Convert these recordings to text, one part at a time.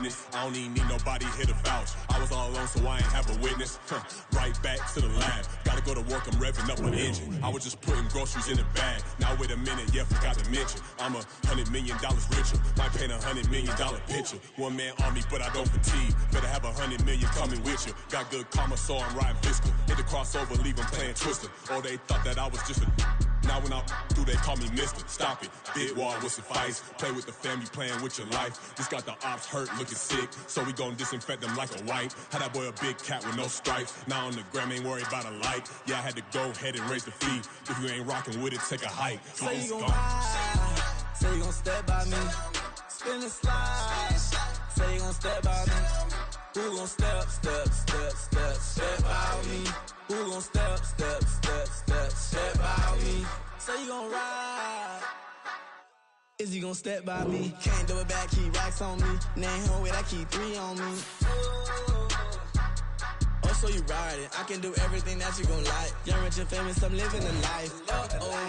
business. I don't even need nobody here to vouch. I was all alone, so I ain't have a witness. Right back to the lab. Gotta go to work, I'm revving up an engine. I was just putting groceries in a bag. Now wait a minute, yeah, forgot to mention. I'm $100 million richer. Might paint $100 million picture. One man army, but I don't fatigue. Better have 100 million coming with you. Got good karma, so I'm riding fiscal. Hit the crossover, leave them playing Twister. Oh, they thought that I was just a... Now when I do, they call me Mister. Stop it, big wall would suffice. Play with the family, playing with your life. This got the ops hurt, looking sick, so we gon' disinfect them like a wipe. Had that boy a big cat with no stripes. Now on the gram, ain't worried about a light. Yeah, I had to go ahead and raise the fee. If you ain't rocking with it, take a hike. Say you gon' ride, say you gon' step by me. Spin and slide, say you gon' step by me. Who gon' step by me? Who gon' step by me? Say you gon' ride. Is you gon' step by me? Can't do it back, keep racks on me. Name home with I keep 3 on me. Oh, so you ride it. I can do everything that you gon' like. Young, rich, and famous, I'm living the life.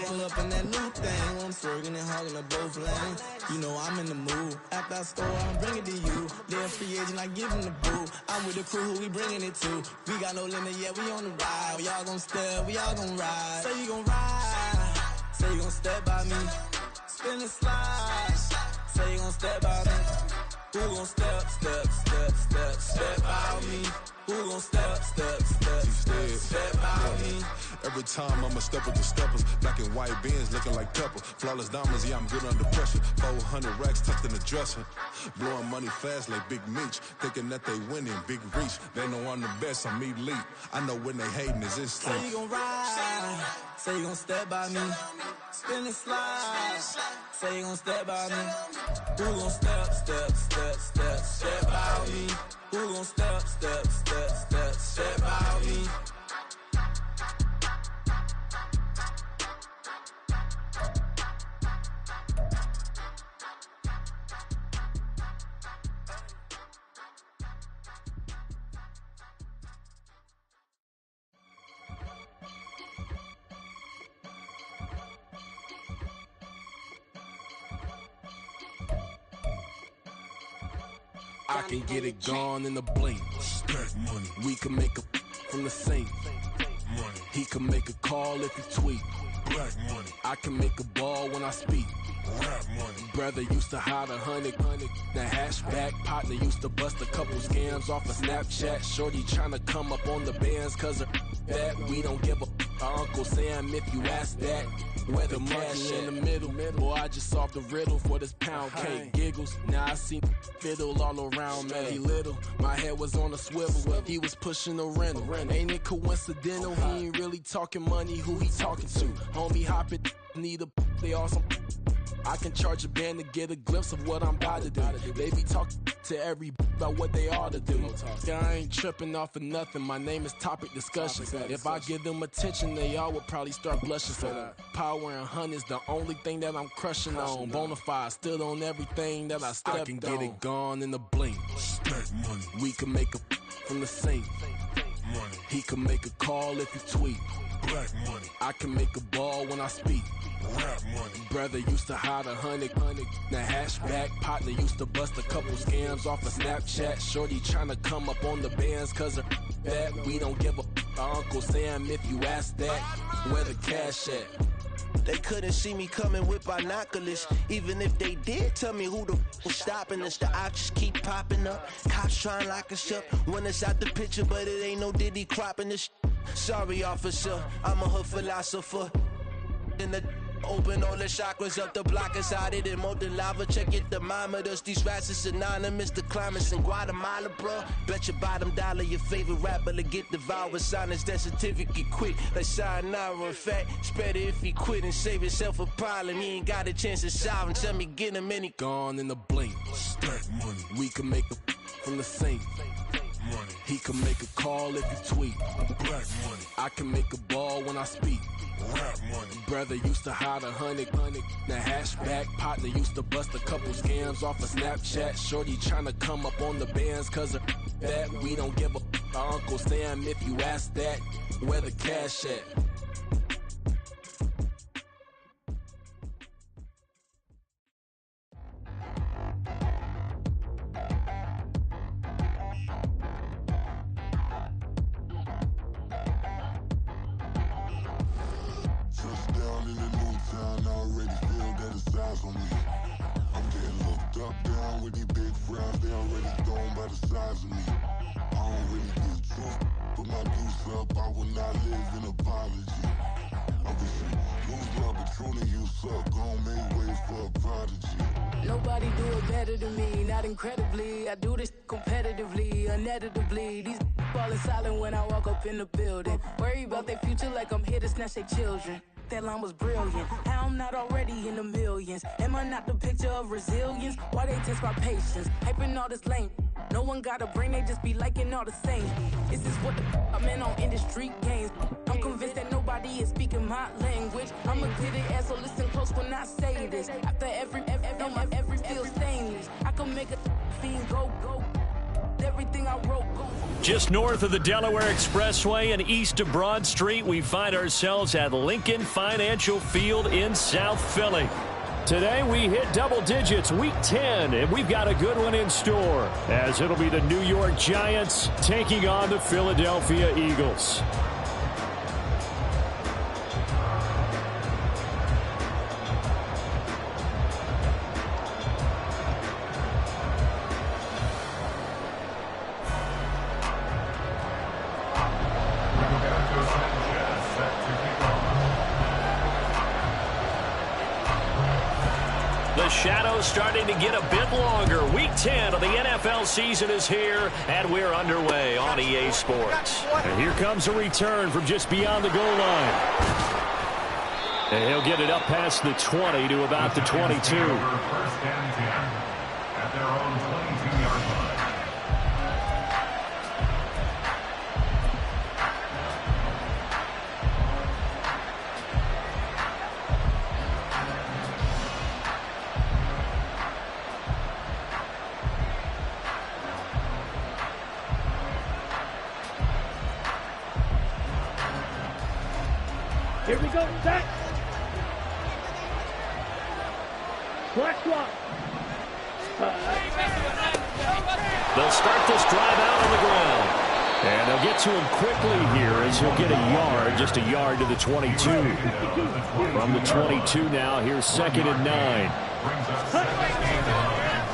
Pull up in that new thing. I'm swerving and hogging the both lanes. You know I'm in the mood. After I score, I'm bring it to you. They're a free agent, I give them the boo. I'm with the crew, who we bringing it to. We got no limit, yeah, we on the ride. We all gon' step, we all gon' ride. Say you gon' ride. Say you gon' step by me. Spin and slide. Say you gon' step by me. Who gon' step by me? Who gon' step by me? Every time I'ma step with the steppers. Black and white beans looking like pepper. Flawless diamonds, yeah, I'm good under pressure. 400 racks tucked in the dresser. Blowing money fast like Big Meech. Thinking that they winning, big reach. They know I'm the best, I'm elite. I know when they hating is instinct. Say you gon' ride, say you gon' step by me. Spin and slide, say you gon' step by me. Who gon' step by me? Who gon' step by me? I can get it gone in a blink. Stack money. We can make a from the sink. Money. He can make a call if he tweet. Black money. I can make a ball when I speak. Rap money. Brother used to hide 100. The hashback partner used to bust a couple scams off of Snapchat. Shorty tryna come up on the bands cause of that. We don't give a Uncle Sam if you ask that. Where the money in the middle. Boy, I just solved the riddle for this pound cake. Giggles, now I see fiddle all around me. He little, my head was on a swivel. He was pushing a rental. Ain't it coincidental? He ain't really talking money. Who he talking to? Homie hopping, need a they awesome. I can charge a band to get a glimpse of what I'm about to do. They be talking to every about what they ought to do. Yeah, I ain't tripping off of nothing. My name is Topic Discussion. If I give them attention, they all would probably start blushing. So power and hunt is the only thing that I'm crushing on. Bonafide stood on everything that I stepped on. I can get it gone in a blink. Stack money. We can make a from the sink. Money. He can make a call if he tweet. Black money. I can make a ball when I speak. Rap money. Brother used to hide 100. The hashback partner used to bust a couple scams off of Snapchat. Shorty tryna come up on the bands cause of that. We don't give a Uncle Sam if you ask that. Where the cash at? They couldn't see me coming with binoculars. Even if they did, tell me who the was stopping us. The options keep popping up. Cops trying to lock us up. When it's out the picture, but it ain't no Diddy cropping this. Sorry, officer, I'm a hood philosopher. In the open all the chakras up the block inside it and molten lava. Check your thermometers. These rats is synonymous to climates in Guatemala, bro. Bet your bottom dollar your favorite rapper to get devoured. Sign his death certificate quick. Like sayonara. In fact, it's better if he quit and save himself a problem. He ain't got a chance to solve and tell me get him any gone in a blink. Stack money. We can make a from the sink. Money. He can make a call if he tweet. Black money. I can make a ball when I speak. Rap money. Brother used to hide 100. The hashback partner used to bust a couple scams off of Snapchat. Shorty tryna come up on the bands cause of that. We don't give a Uncle Sam if you ask that. Where the cash at? in a new town, I already feel that it's eyes on me. I'm getting looked up, down with these big frowns, they already thrown by the size of me. I don't really give two, put my goose up, I will not live in apology. Obviously, lose love, but truly you suck, gon' make way for a prodigy. Nobody do it better than me, not incredibly. I do this competitively, uneditably. These falling silent when I walk up in the building. Worry about their future like I'm here to snatch their children. That line was brilliant. How I'm not already in the millions? Am I not the picture of resilience? Why they test my patience? Hyping all this lame. No one got a brain, they just be liking all the same. This is what the I'm in on industry games. I'm convinced that nobody is speaking my language. I'm a good ass, so listen close when I say this. After every feel stainless. I can make a fiend go. Everything I wrote, go. Just north of the Delaware Expressway and east of Broad Street, we find ourselves at Lincoln Financial Field in South Philly. Today we hit double digits, week 10, and we've got a good one in store, as it'll be the New York Giants taking on the Philadelphia Eagles. The shadow's starting to get a bit longer. Week 10 of the NFL season is here, and we're underway on EA Sports. And here comes a return from just beyond the goal line. And he'll get it up past the 20 to about the 22. First and 10 at their own 22-yard line. Here we go, set. Black clock. They'll start this drive out on the ground. And they'll get to him quickly here as he'll get a yard, just a yard to the 22. From the 22 now, here's 2nd and 9.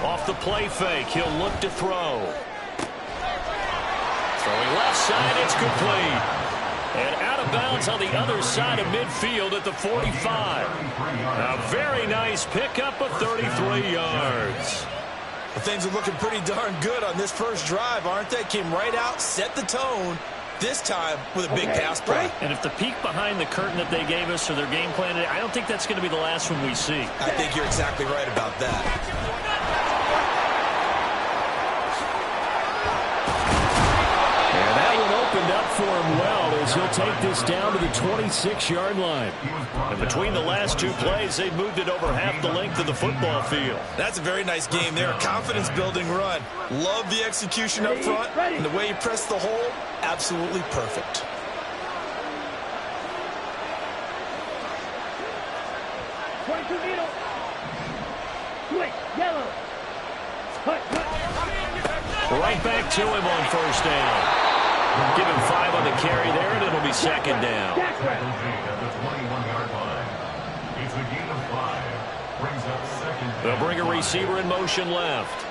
Off the play fake, he'll look to throw. Throwing left side, it's complete. And out of bounds on the other side of midfield at the 45. A very nice pickup of 33 yards. Well, things are looking pretty darn good on this first drive, aren't they? Came right out, set the tone, this time with a big pass play. And if the peek behind the curtain that they gave us or their game plan, I don't think that's going to be the last one we see. I think you're exactly right about that. And that one opened up for him well as he'll take this down to the 26-yard line. And between the last two plays, they've moved it over half the length of the football field. That's a very nice game there. Confidence-building run. Love the execution up front. And the way he pressed the hole, absolutely perfect. Right back to him on first down. Give him 5 on the carry there, and it'll be 2nd down. They'll bring a receiver in motion left.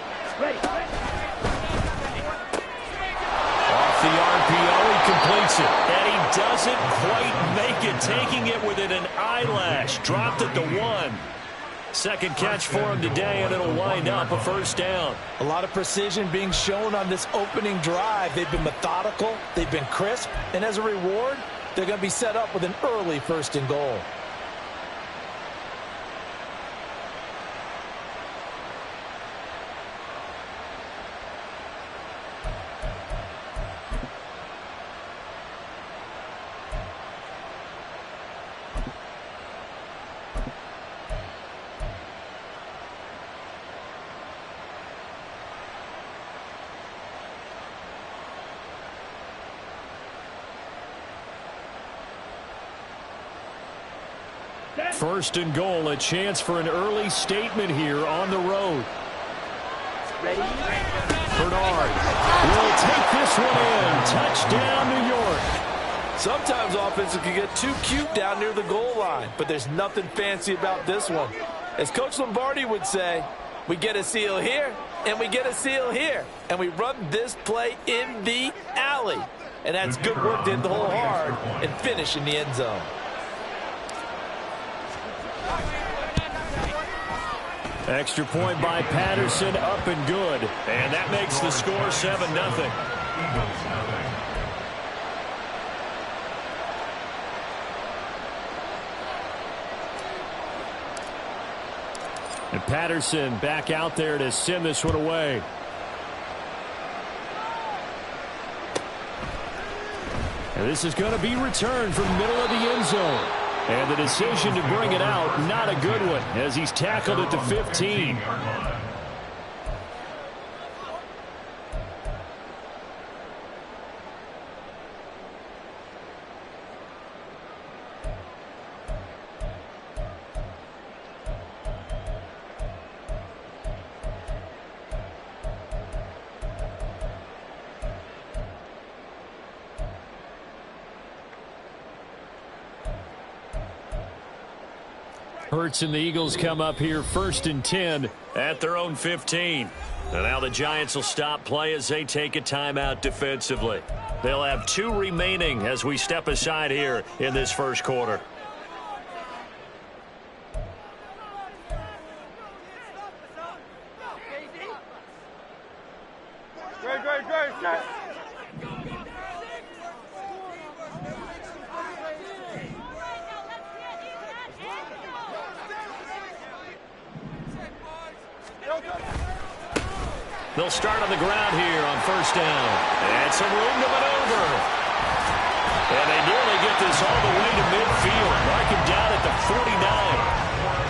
Off the RPO, he completes it. And he doesn't quite make it, taking it within an eyelash. Dropped it to 1. Second catch for him today, and it'll wind up a 1st down. A lot of precision being shown on this opening drive. They've been methodical, they've been crisp, and as a reward, they're going to be set up with an early 1st and goal. First and goal, a chance for an early statement here on the road. Bernard will take this one in. Touchdown, New York. Sometimes offenses can get too cute down near the goal line, but there's nothing fancy about this one. As Coach Lombardi would say, we get a seal here, and we get a seal here, and we run this play in the alley. And that's good work to hit the hole hard and finish in the end zone. Extra point by Patterson, up and good. And that makes the score 7-0. And Patterson back out there to send this one away. And this is going to be returned from the middle of the end zone. And the decision to bring it out, not a good one, as he's tackled at the 15. Hurts and the Eagles come up here 1st and 10 at their own 15. And now the Giants will stop play as they take a timeout defensively. They'll have 2 remaining as we step aside here in this first quarter. They'll start on the ground here on 1st down. And some room to maneuver. And they nearly get this all the way to midfield. Mark him down at the 49.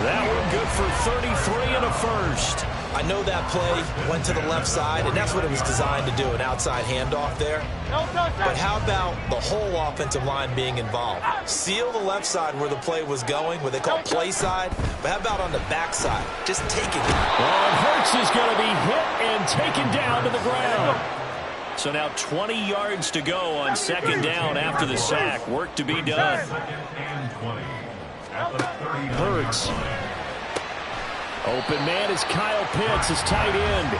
That one good for 33 and a first. I know that play went to the left side, and that's what it was designed to do, an outside handoff there. But how about the whole offensive line being involved? Seal the left side where the play was going, what they call play side, but how about on the back side? Just take it. And Hurts is going to be hit and taken down to the ground. So now 20 yards to go on 2nd down after the sack. Work to be done. Hurts. Open man is Kyle Pitts, his tight end.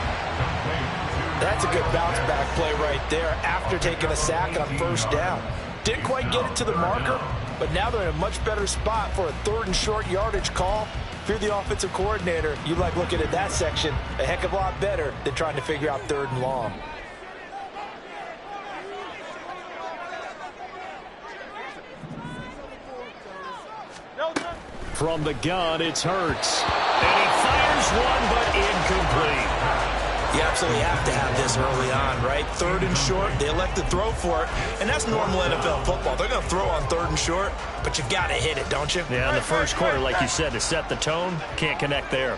That's a good bounce back play right there after taking a sack on 1st down. Didn't quite get it to the marker, but now they're in a much better spot for a 3rd and short yardage call. If you're the offensive coordinator, you like looking at that section a heck of a lot better than trying to figure out 3rd and long. From the gun, it's Hurts. And he fires one, but incomplete. You absolutely have to have this early on, right? 3rd and short, they elect to throw for it, and that's normal NFL football. They're going to throw on 3rd and short, but you've got to hit it, don't you? Yeah, in the first quarter, like you said, to set the tone, can't connect there.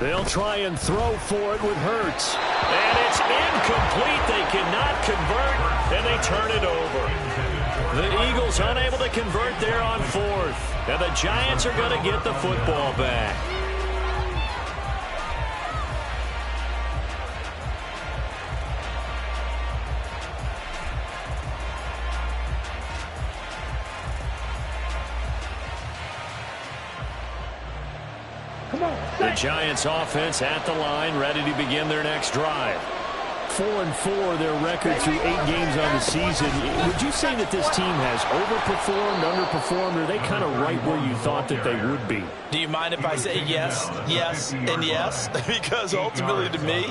They'll try and throw for it with Hurts. And it's incomplete. They cannot convert, and they turn it over. The Eagles unable to convert there on 4th. And the Giants are going to get the football back. The Giants offense at the line, ready to begin their next drive. 4-4, their record through 8 games on the season. Would you say that this team has overperformed, underperformed, or are they kind of right where you thought that they would be? Do you mind if I say yes, yes, and yes? Because ultimately to me,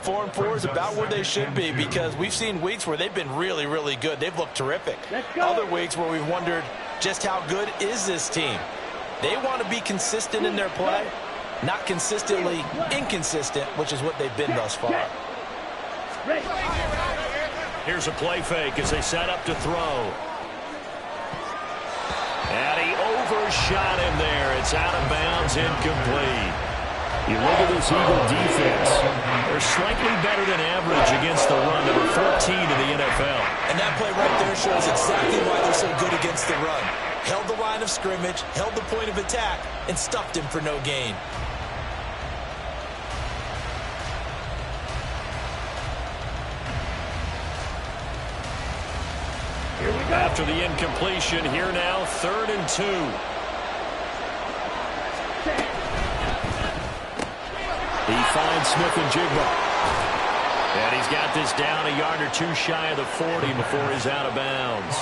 4-4 is about where they should be, because we've seen weeks where they've been really, really good. They've looked terrific. Other weeks where we've wondered just how good is this team. They want to be consistent in their play, not consistently inconsistent, which is what they've been thus far. Here's a play fake as they set up to throw. And he overshot him there. It's out of bounds, incomplete. You look at this Eagle defense. They're slightly better than average against the run, number 14 in the NFL. And that play right there shows exactly why they're so good against the run. Held the line of scrimmage, held the point of attack, and stuffed him for no gain. After the incompletion, here now, 3rd and 2. He finds Smith-Njigba. And he's got this down a yard or two shy of the 40 before he's out of bounds.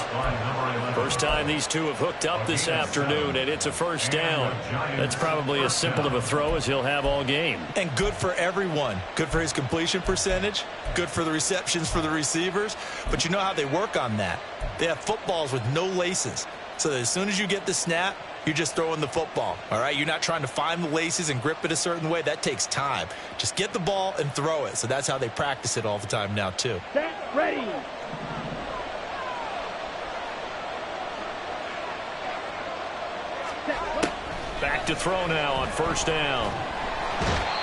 First time these two have hooked up this afternoon, and it's a first down. That's probably as simple of a throw as he'll have all game. And good for everyone. Good for his completion percentage. Good for the receptions for the receivers. But you know how they work on that. They have footballs with no laces. So that as soon as you get the snap, you're just throwing the football, all right? You're not trying to find the laces and grip it a certain way. That takes time. Just get the ball and throw it. So that's how they practice it all the time now, too. Set, ready. Back to throw now on first down.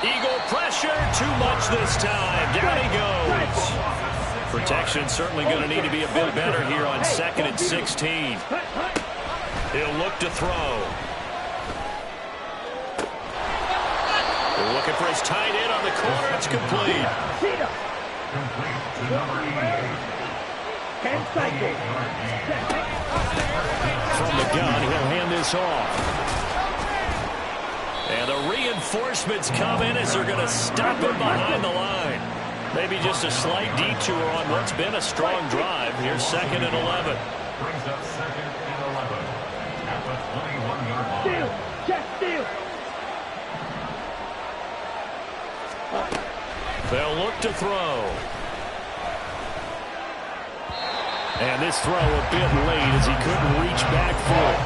Eagle pressure, too much this time. Down he goes. Protection certainly going to need to be a bit better here on 2nd and 16. He'll look to throw. They're looking for his tight end on the corner. It's complete. From the gun, he'll hand this off. And the reinforcements come in as they're going to stop him behind the line. Maybe just a slight detour on what's been a strong drive. Here's 2nd and 11. Brings up 2nd and 11 at the 21-yard line. Steal, just steal. They'll look to throw. And this throw a bit late as he couldn't reach back for it.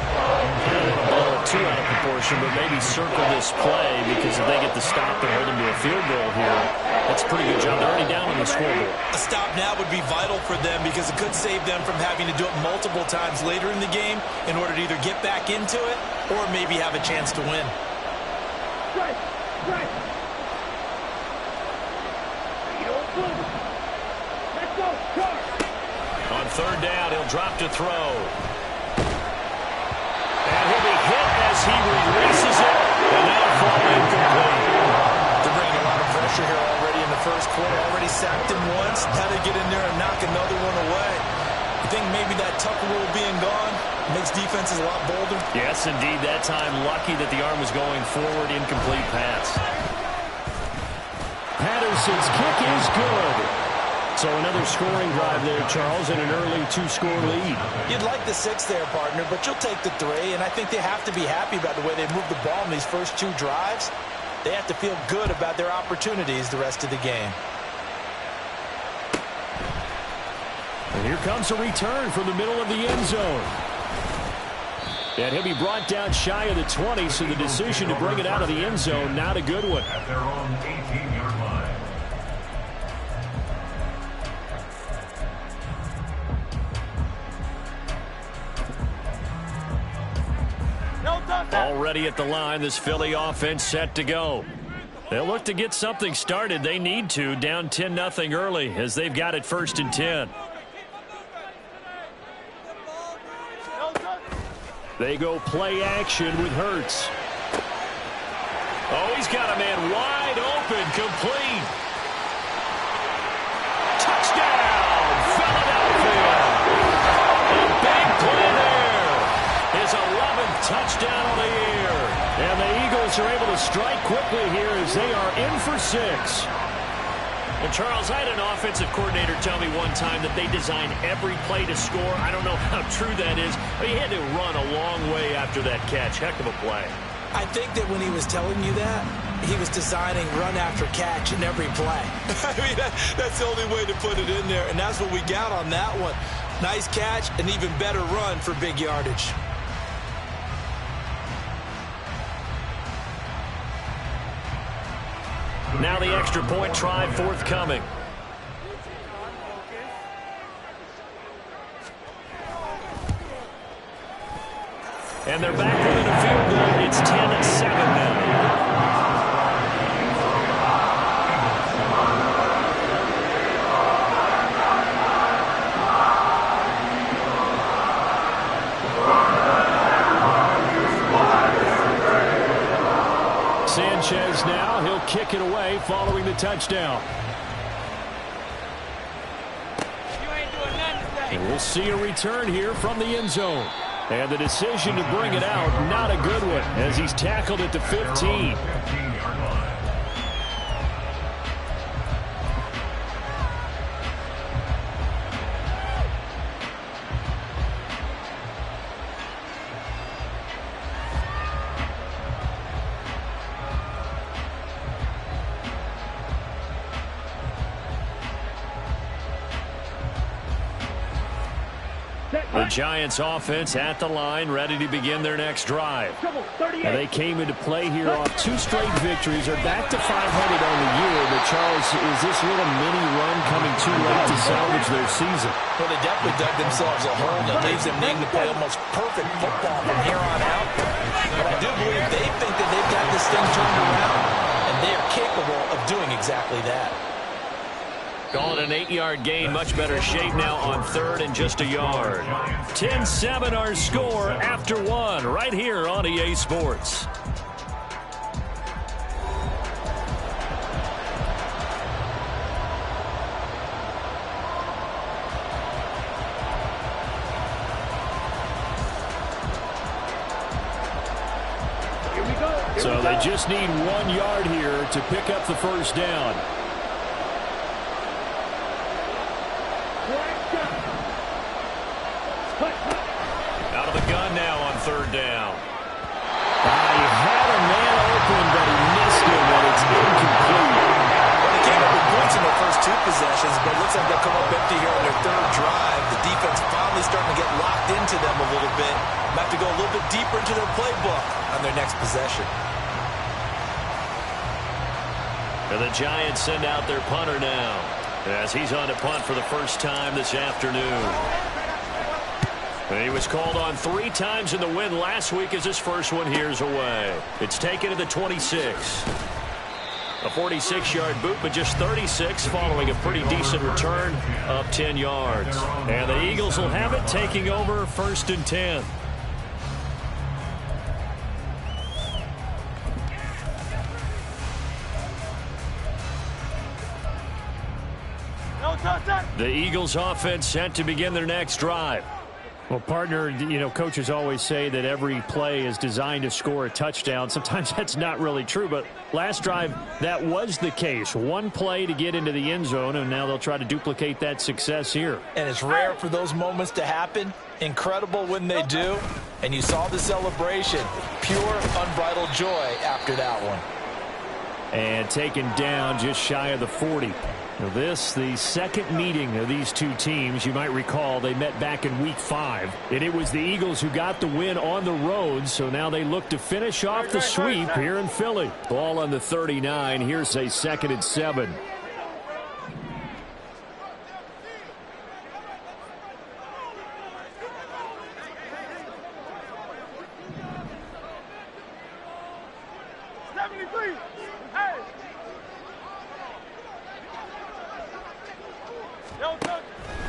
Blow it too out of proportion, but maybe circle this play because if they get the stop and hold them to a field goal here, that's a pretty good job. They're already down on the scoreboard. A stop now would be vital for them because it could save them from having to do it multiple times later in the game in order to either get back into it or maybe have a chance to win. Strike, strike. Let's go, charge. On 3rd down, he'll drop to throw. And he'll be hit as he releases it. And that'll fall incomplete. They're bringing a lot of pressure here already in the first quarter. Already sacked him once. Had to get in there and knock another one away. You think maybe that Tucker rule being gone makes defenses a lot bolder? Yes, indeed. That time, lucky that the arm was going forward. Incomplete pass. Patterson's kick is good. So another scoring drive there, Charles, and an early 2-score lead. You'd like the 6 there, partner, but you'll take the 3, and I think they have to be happy about the way they moved the ball in these first 2 drives. They have to feel good about their opportunities the rest of the game. And here comes a return from the middle of the end zone. And he'll be brought down shy of the 20, so the decision to bring it out of the end zone, not a good one. At their own 18-yard line. Already at the line, this Philly offense set to go. They'll look to get something started. They need to, down 10-0 early as they've got it 1st and 10. They go play action with Hurts. Oh, he's got a man wide open, complete. Touchdown, Philadelphia. A big play there. His 11th touchdown on the year. And the Eagles are able to strike quickly here as they are in for 6. And Charles, I had an offensive coordinator tell me one time that they design every play to score. I don't know how true that is, but he had to run a long way after that catch. Heck of a play. I think that when he was telling you that, he was designing run after catch in every play. I mean, that's the only way to put it in there, and that's what we got on that one. Nice catch, an even better run for big yardage. Now the extra point try forthcoming. And they're back within a field goal. It's 10-7 now. Sanchez now, he'll kick it away following the touchdown. And we'll see a return here from the end zone. And the decision to bring it out, not a good one, as he's tackled at the 15. The Giants offense at the line, ready to begin their next drive. And they came into play here off 2 straight victories. They're back to 500 on the year. But, Charles, is this little mini run coming too late to salvage their season? Well, they definitely dug themselves a hole that leaves them needing to play almost perfect football from here on out. But I do believe they think that they've got this thing turned around, and they are capable of doing exactly that. Call it an 8-yard gain. Much better shape now on 3rd and just a yard. 10-7 our score after 1 right here on EA Sports. So they just need 1 yard here to pick up the first down. Out of the gun now on 3rd down. He had a man open, but he missed him, and it's incomplete. Well, they came up with points in their first 2 possessions, but it looks like they'll come up empty here on their 3rd drive. The defense finally starting to get locked into them a little bit. Might have to go a little bit deeper into their playbook on their next possession. And the Giants send out their punter now, as he's on to punt for the first time this afternoon. And he was called on 3 times in the win last week as his first one here's away. It's taken to the 26. A 46-yard boot, but just 36 following a pretty decent return of 10 yards. And the Eagles will have it, taking over 1st and 10. The Eagles offense set to begin their next drive. Well, partner, you know, coaches always say that every play is designed to score a touchdown. Sometimes that's not really true, but last drive, that was the case. 1 play to get into the end zone, and now they'll try to duplicate that success here. And it's rare for those moments to happen. Incredible when they do. And you saw the celebration. Pure, unbridled joy after that one. And taken down just shy of the 40. Now this, the second meeting of these 2 teams. You might recall they met back in week 5. And it was the Eagles who got the win on the road. So now they look to finish off the sweep here in Philly. Ball on the 39. Here's a 2nd and 7.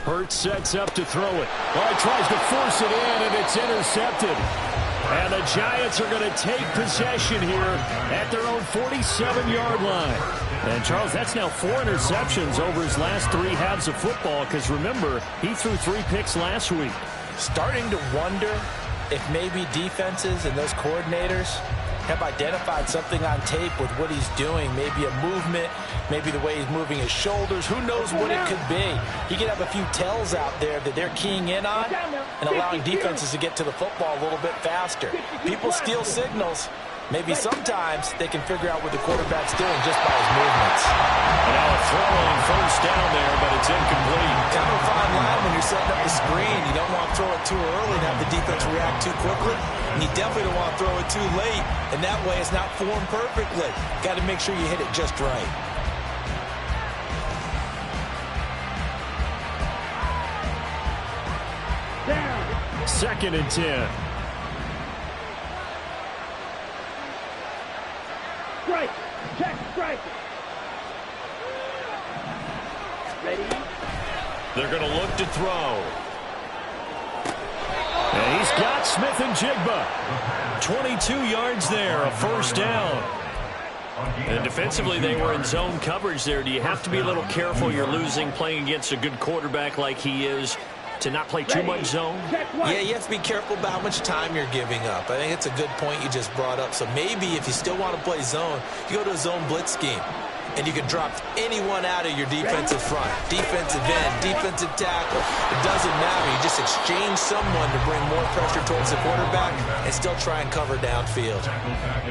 Hurts sets up to throw it. Oh, he tries to force it in, and it's intercepted. And the Giants are going to take possession here at their own 47-yard line. And, Charles, that's now 4 interceptions over his last 3 halves of football, because, remember, he threw 3 picks last week. Starting to wonder if maybe defenses and those coordinators have identified something on tape with what he's doing. Maybe a movement, maybe the way he's moving his shoulders. Who knows what it could be? He could have a few tells out there that they're keying in on and allowing defenses to get to the football a little bit faster. People steal signals. Maybe sometimes they can figure out what the quarterback's doing just by his movements. And now a throw on 1st down there, but it's incomplete. Kind of a fine line when you're setting up the screen. You don't want to throw it too early and have the defense react too quickly. And you definitely don't want to throw it too late. And that way it's not formed perfectly. Got to make sure you hit it just right. Down. 2nd and 10. Strike. Check. Strike. Ready. They're going to look to throw. And he's got Smith and Jigba. 22 yards there, a 1st down. And defensively, they were in zone coverage there. Do you have to be a little careful? You're losing playing against a good quarterback like he is to not play too much zone? Yeah, you have to be careful about how much time you're giving up. I think it's a good point you just brought up. So maybe if you still want to play zone, you go to a zone blitz scheme. And you can drop anyone out of your defensive front. Defensive end, defensive tackle. It doesn't matter. You just exchange someone to bring more pressure towards the quarterback and still try and cover downfield.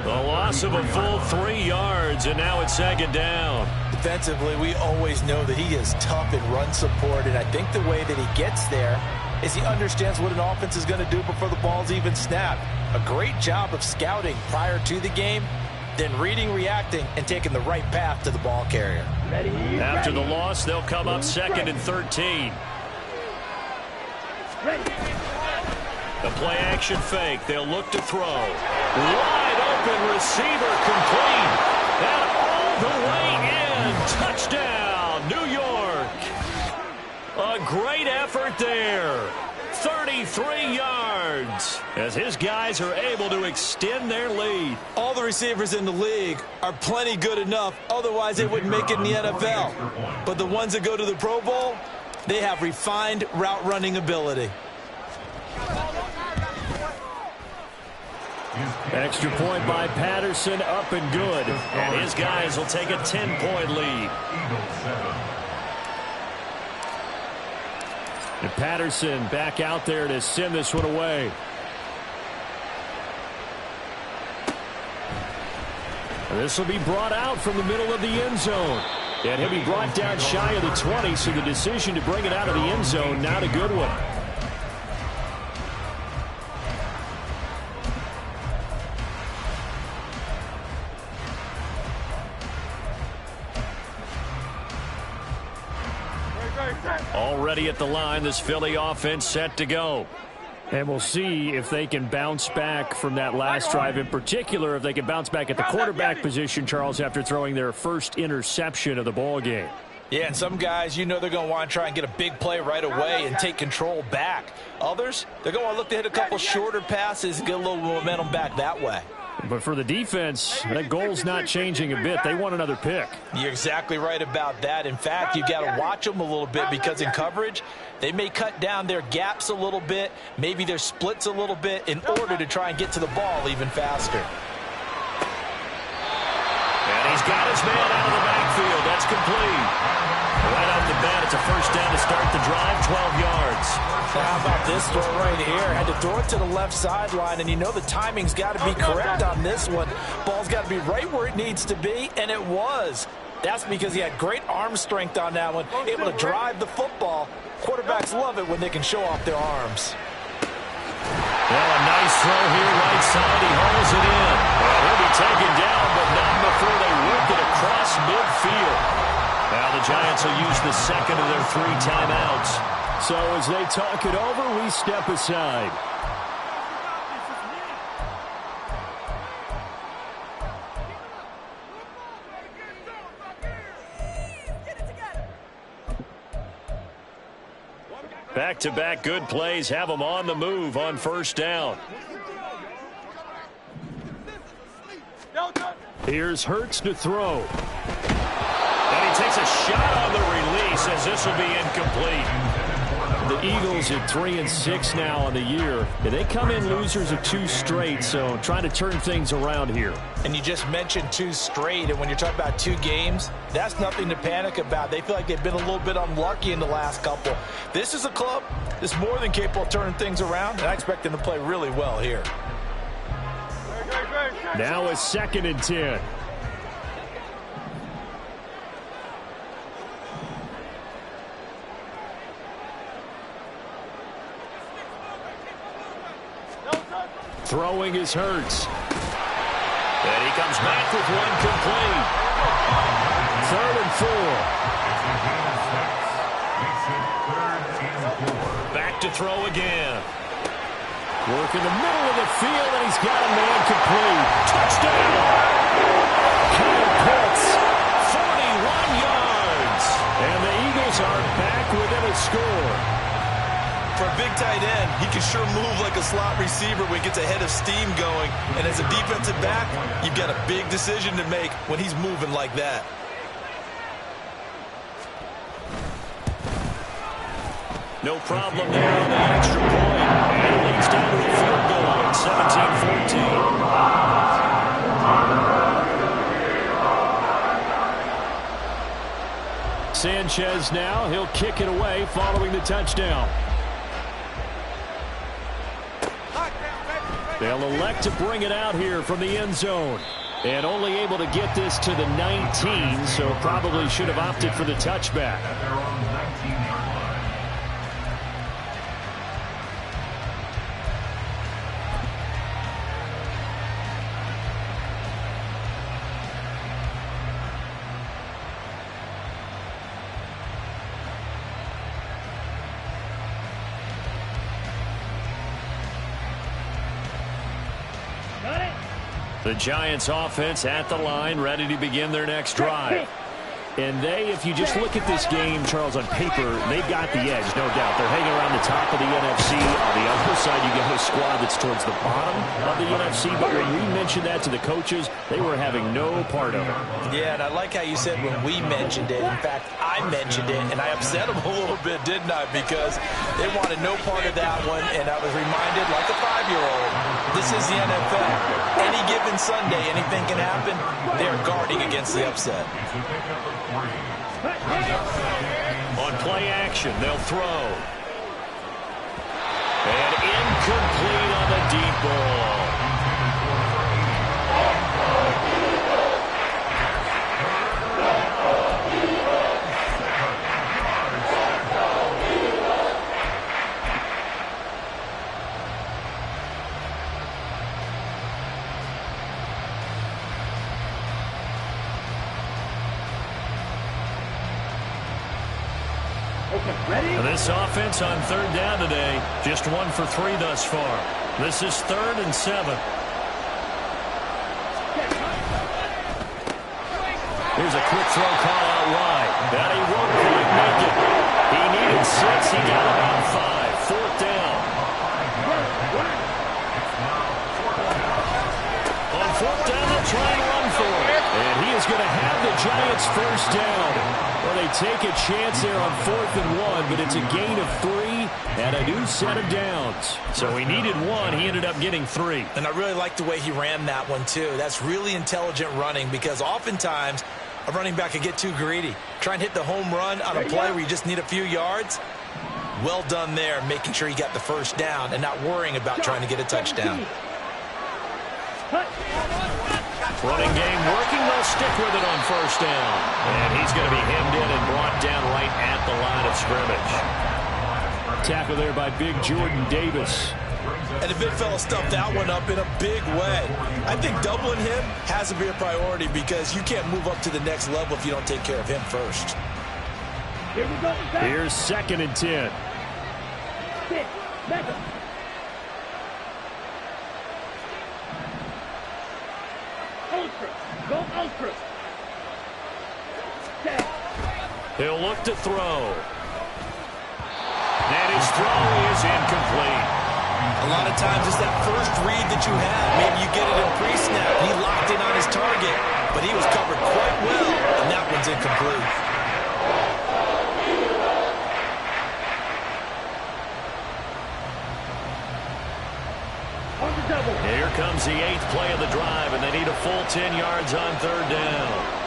The loss of a full 3 yards, and now it's second down. Defensively, we always know that he is tough in run support, and I think the way that he gets there is he understands what an offense is going to do before the ball's even snapped. A great job of scouting prior to the game, then reading, reacting, and taking the right path to the ball carrier. After the loss, they'll come up 2nd and 13. The play-action fake. They'll look to throw. Wide open receiver complete. And all the way in. Touchdown, New York. A great effort there. 33 yards as his guys are able to extend their lead. All the receivers in the league are plenty good enough. Otherwise, they wouldn't make it in the NFL. But the ones that go to the Pro Bowl, they have refined route running ability. Extra point by Patterson, up and good. And his guys will take a 10-point lead. And Patterson back out there to send this one away. And this will be brought out from the middle of the end zone. And he'll be brought down shy of the 20, so the decision to bring it out of the end zone, not a good one. Already at the line, this Philly offense set to go. And we'll see if they can bounce back from that last drive. In particular, if they can bounce back at the quarterback position, Charles, after throwing their first interception of the ball game. Yeah, and some guys, you know they're going to want to try and get a big play right away and take control back. Others, they're going to want to look to hit a couple shorter passes and get a little momentum back that way. But for the defense, that goal's not changing a bit. They want another pick. You're exactly right about that. In fact, you've got to watch them a little bit because in coverage, they may cut down their gaps a little bit, maybe their splits a little bit in order to try and get to the ball even faster. And he's got his man out of the backfield. That's complete. Right off the bat, it's a first down to start the drive, 12 yards. How about this throw right here? Had to throw it to the left sideline, and you know the timing's got to be correct on this one. Ball's got to be right where it needs to be, and it was. That's because he had great arm strength on that one, able to drive the football. Quarterbacks love it when they can show off their arms. Well, a nice throw here right side. He hauls it in. Well, he'll be taken down, but not before they work it across midfield. Now the Giants will use the second of their 3 timeouts. So as they talk it over, we step aside. Back-to-back good plays have them on the move on first down. Here's Hurts to throw. And he takes a shot on the release as this will be incomplete. The Eagles at 3-6 now on the year. And they come in losers of 2 straight, so trying to turn things around here. And you just mentioned 2 straight, and when you're talking about 2 games, that's nothing to panic about. They feel like they've been a little bit unlucky in the last couple. This is a club that's more than capable of turning things around, and I expect them to play really well here. Now a 2nd and 10. Throwing is Hurts. And he comes back with one complete. 3rd and 4. Back to throw again. Work in the middle of the field, and he's got a man complete. Touchdown! Kyle Pitts, 41 yards. And the Eagles are back within a score. For a big tight end, he can sure move like a slot receiver when he gets a head of steam going. And as a defensive back, you've got a big decision to make when he's moving like that. No problem there on the extra point. And it leads down to a field goal at 17-14. Sanchez now, he'll kick it away following the touchdown. They'll elect to bring it out here from the end zone. And only able to get this to the 19, so probably should have opted for the touchback. The Giants offense at the line, ready to begin their next drive. And they, if you just look at this game, Charles, on paper, they've got the edge, no doubt. They're hanging around the top of the NFC. On the other side, you got a squad that's towards the bottom of the NFC. But when we mentioned that to the coaches, they were having no part of it. Yeah, and I like how you said when we mentioned it. In fact, I mentioned it, and I upset them a little bit, didn't I? Because they wanted no part of that one, and I was reminded, like a 5-year-old, this is the NFL. Any given Sunday, anything can happen. They're guarding against the upset. On play action, they'll throw. And incomplete on the deep ball. This offense on third down today, just 1 for 3 thus far. This is 3rd and 7. Here's a quick throw call out wide. That he won't quite make it. He needed 6. He got about 5. 4th down. On 4th down, they'll try and run for it. And he is going to have the Giants first down. Well, they take a chance there on 4th and 1, but it's a gain of 3 and a new set of downs. So he needed 1. He ended up getting 3. And I really like the way he ran that one, too. That's really intelligent running because oftentimes a running back can get too greedy. Try and hit the home run on a play where you just need a few yards. Well done there, making sure he got the first down and not worrying about trying to get a touchdown. Running game working. They'll stick with it on first down. And he's going to be hemmed in and brought down right at the line of scrimmage. Tackle there by big Jordan Davis. And the big fella stuffed that one up in a big way. I think doubling him has to be a priority because you can't move up to the next level if you don't take care of him first. Here's 2nd and 10. He'll look to throw. And his throw is incomplete. A lot of times it's that first read that you have. Maybe you get it in pre-snap. He locked in on his target, but he was covered quite well, and that one's incomplete. Here comes the 8th play of the drive, and they need a full 10 yards on 3rd down.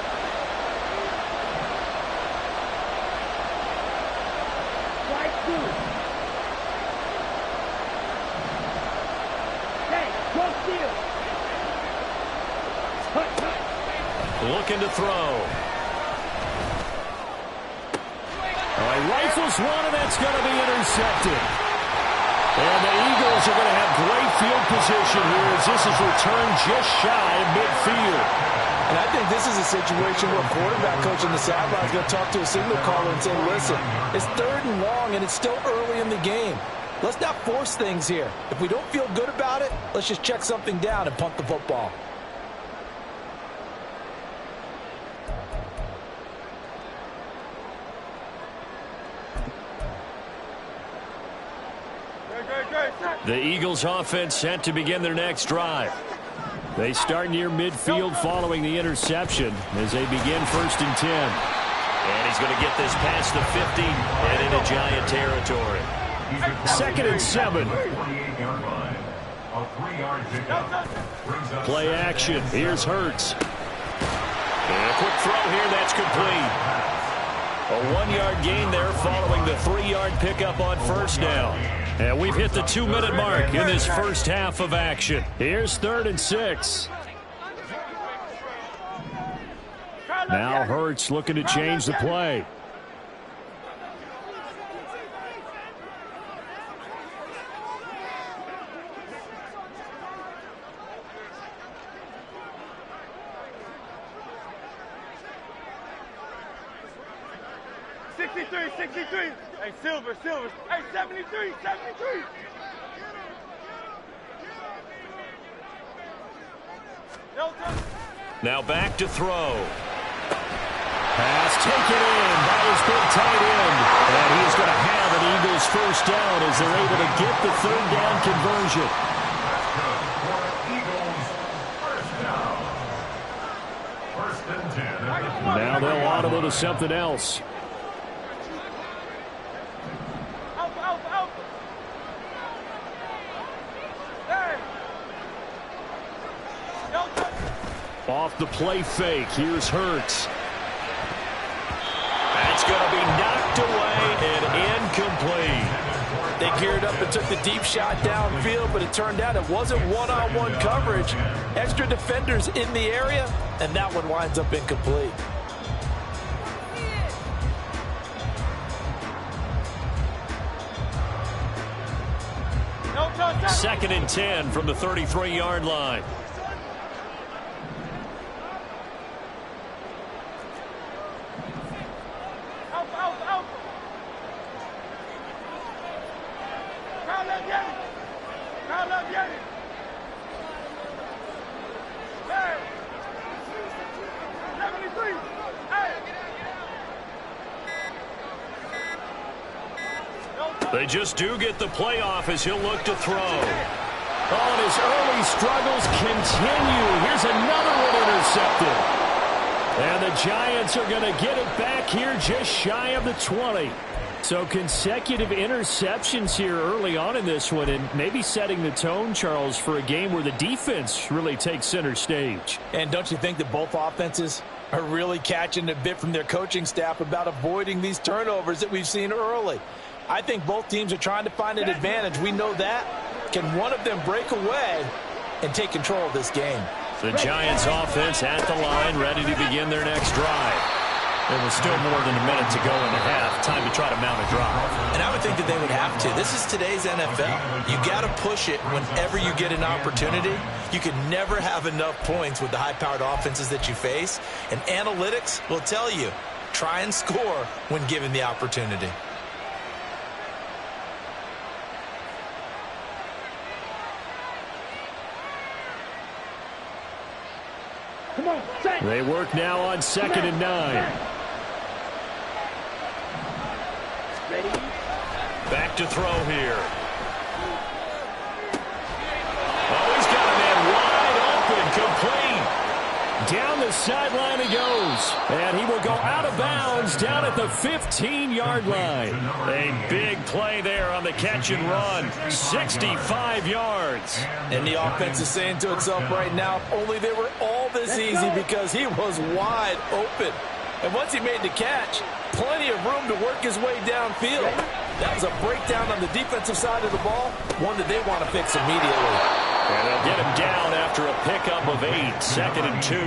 Looking to throw. He rifles one, and that's going to be intercepted. And the Eagles are going to have great field position here as this is returned just shy of midfield. And I think this is a situation where a quarterback coach on the sideline is going to talk to a signal caller and say, listen, it's 3rd and long, and it's still early in the game. Let's not force things here. If we don't feel good about it, let's just check something down and punt the football. The Eagles offense set to begin their next drive. They start near midfield following the interception as they begin 1st and 10. And he's going to get this past the 50 and into Giant territory. 2nd and 7. Play action. Here's Hurts. And a quick throw here. That's complete. A 1-yard gain there following the 3-yard pickup on 1st down. And we've hit the 2-minute mark in this first half of action. Here's 3rd and 6. Now Hurts looking to change the play. Hey, Silver. Hey, 73. Now back to throw. Pass taken in by his big tight end. And he's going to have an Eagles 1st down as they're able to get the 3rd down conversion. Now they'll audible to something else. Off the play fake. Here's Hurts. That's going to be knocked away and incomplete. They geared up and took the deep shot downfield, but it turned out it wasn't one-on-one coverage. Extra defenders in the area, and that one winds up incomplete. Second and 10 from the 33-yard line. They just do get the playoff as he'll look to throw. Oh, and his early struggles continue. Here's another one intercepted. And the Giants are going to get it back here just shy of the 20. So consecutive interceptions here early on in this one, and maybe setting the tone, Charles, for a game where the defense really takes center stage. And don't you think that both offenses are really catching a bit from their coaching staff about avoiding these turnovers that we've seen early? I think both teams are trying to find an advantage. We know that. Can one of them break away and take control of this game? The Giants offense at the line, ready to begin their next drive. There was still more than a minute to go in the half. Time to try to mount a drive. And I would think that they would have to. This is today's NFL. You got to push it whenever you get an opportunity. You can never have enough points with the high-powered offenses that you face. And analytics will tell you, try and score when given the opportunity. Come on, set. They work now on 2nd and 9. Ready? Back to throw here. Oh, he's got a man wide open, complete. Down the sideline he goes. And he will go out of bounds down at the 15-yard line. A big play there on the catch and run. 65 yards. And the offense is saying to itself right now, if only they were all this easy, because he was wide open. And once he made the catch, plenty of room to work his way downfield. That was a breakdown on the defensive side of the ball, one that they want to fix immediately. And they'll get him down after a pickup of 8, 2nd and 2.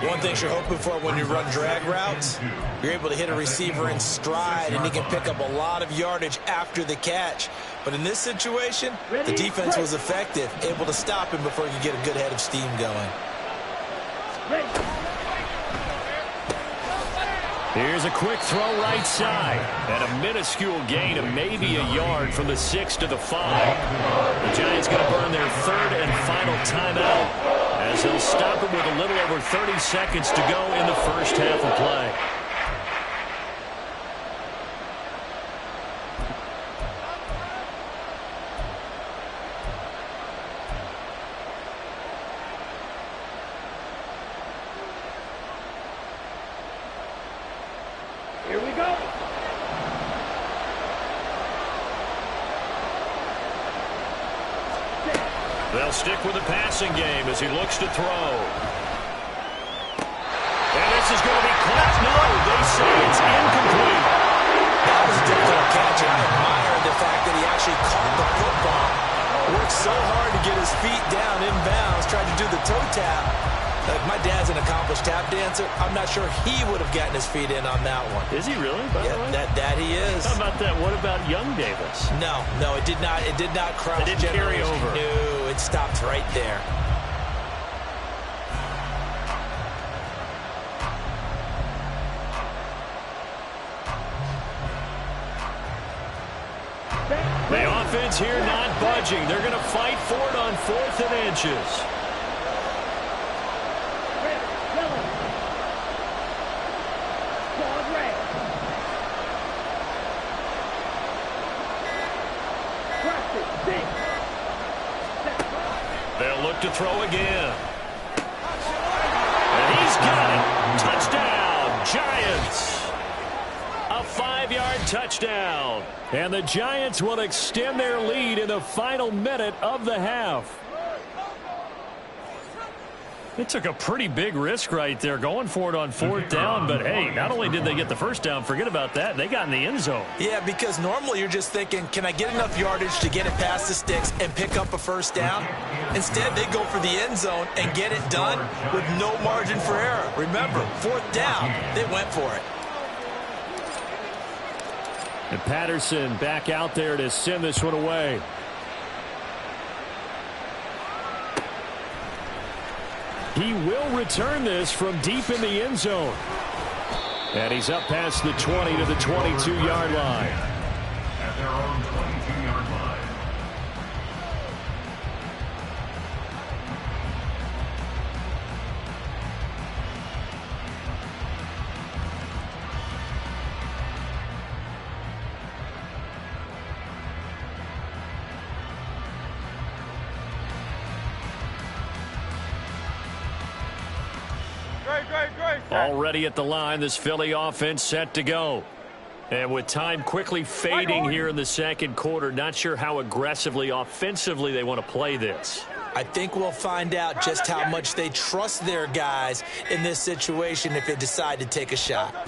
One thing you're hoping for when you run drag routes, you're able to hit a receiver in stride, and he can pick up a lot of yardage after the catch. But in this situation, the defense was effective, able to stop him before he could get a good head of steam going. Here's a quick throw right side. And a minuscule gain of maybe a yard from the 6 to the 5. The Giants going to burn their 3rd and final timeout as they'll stop it with a little over 30 seconds to go in the first half of play. They'll stick with the passing game as he looks to throw. And this is going to be caught. No, they say it's incomplete. That was definitely a catch. I admire the fact that he actually caught the football. Worked so hard to get his feet down inbounds, tried to do the toe tap. Like, my dad's an accomplished tap dancer. I'm not sure he would have gotten his feet in on that one. Is he really? By the way? That he is. How about that? What about young Davis? No, it did not. It did not cross. It didn't carry over. No, it stopped right there. The offense here not budging. They're going to fight for it on 4th and inches. They'll look to throw again. And he's got it. Touchdown, Giants. A 5-yard touchdown. And the Giants will extend their lead in the final minute of the half. It took a pretty big risk right there going for it on 4th down. But, hey, not only did they get the first down, forget about that, they got in the end zone. Yeah, because normally you're just thinking, can I get enough yardage to get it past the sticks and pick up a first down? Instead, they go for the end zone and get it done with no margin for error. Remember, 4th down, they went for it. And Patterson back out there to send this one away. He will return this from deep in the end zone. And he's up past the 20 to the 22-yard line. At their own 22-yard line. Already at the line, this Philly offense set to go. And with time quickly fading here in the second quarter, not sure how aggressively, offensively they want to play this. I think we'll find out just how much they trust their guys in this situation if they decide to take a shot.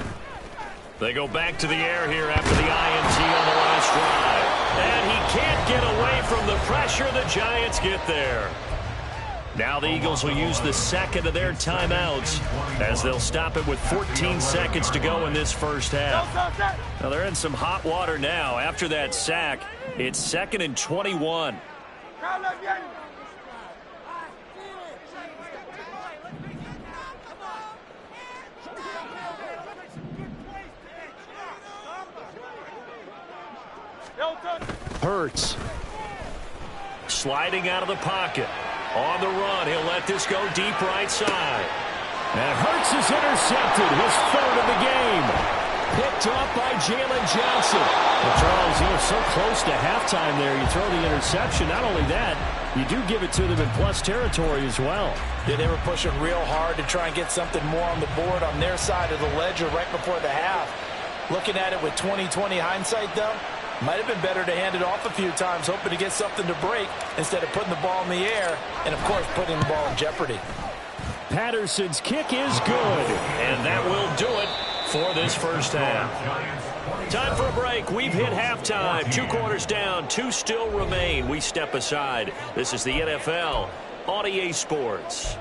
They go back to the air here after the INT on the last drive. And he can't get away from the pressure. The Giants get there. Now the Eagles will use the second of their timeouts as they'll stop it with 14 seconds to go in this first half. Now they're in some hot water now. After that sack, it's 2nd and 21. Hurts sliding out of the pocket. On the run, he'll let this go deep right side. And Hurts is intercepted, his 3rd of the game. Picked up by Jalen Johnson. Well, Charles, you know, so close to halftime there, you throw the interception. Not only that, you do give it to them in plus territory as well. Yeah, they were pushing real hard to try and get something more on the board on their side of the ledger right before the half. Looking at it with 20/20 hindsight, though, might have been better to hand it off a few times, hoping to get something to break instead of putting the ball in the air and, of course, putting the ball in jeopardy. Patterson's kick is good, and that will do it for this first half. Time for a break. We've hit halftime. 2 quarters down, 2 still remain. We step aside. This is the NFL on EA Sports.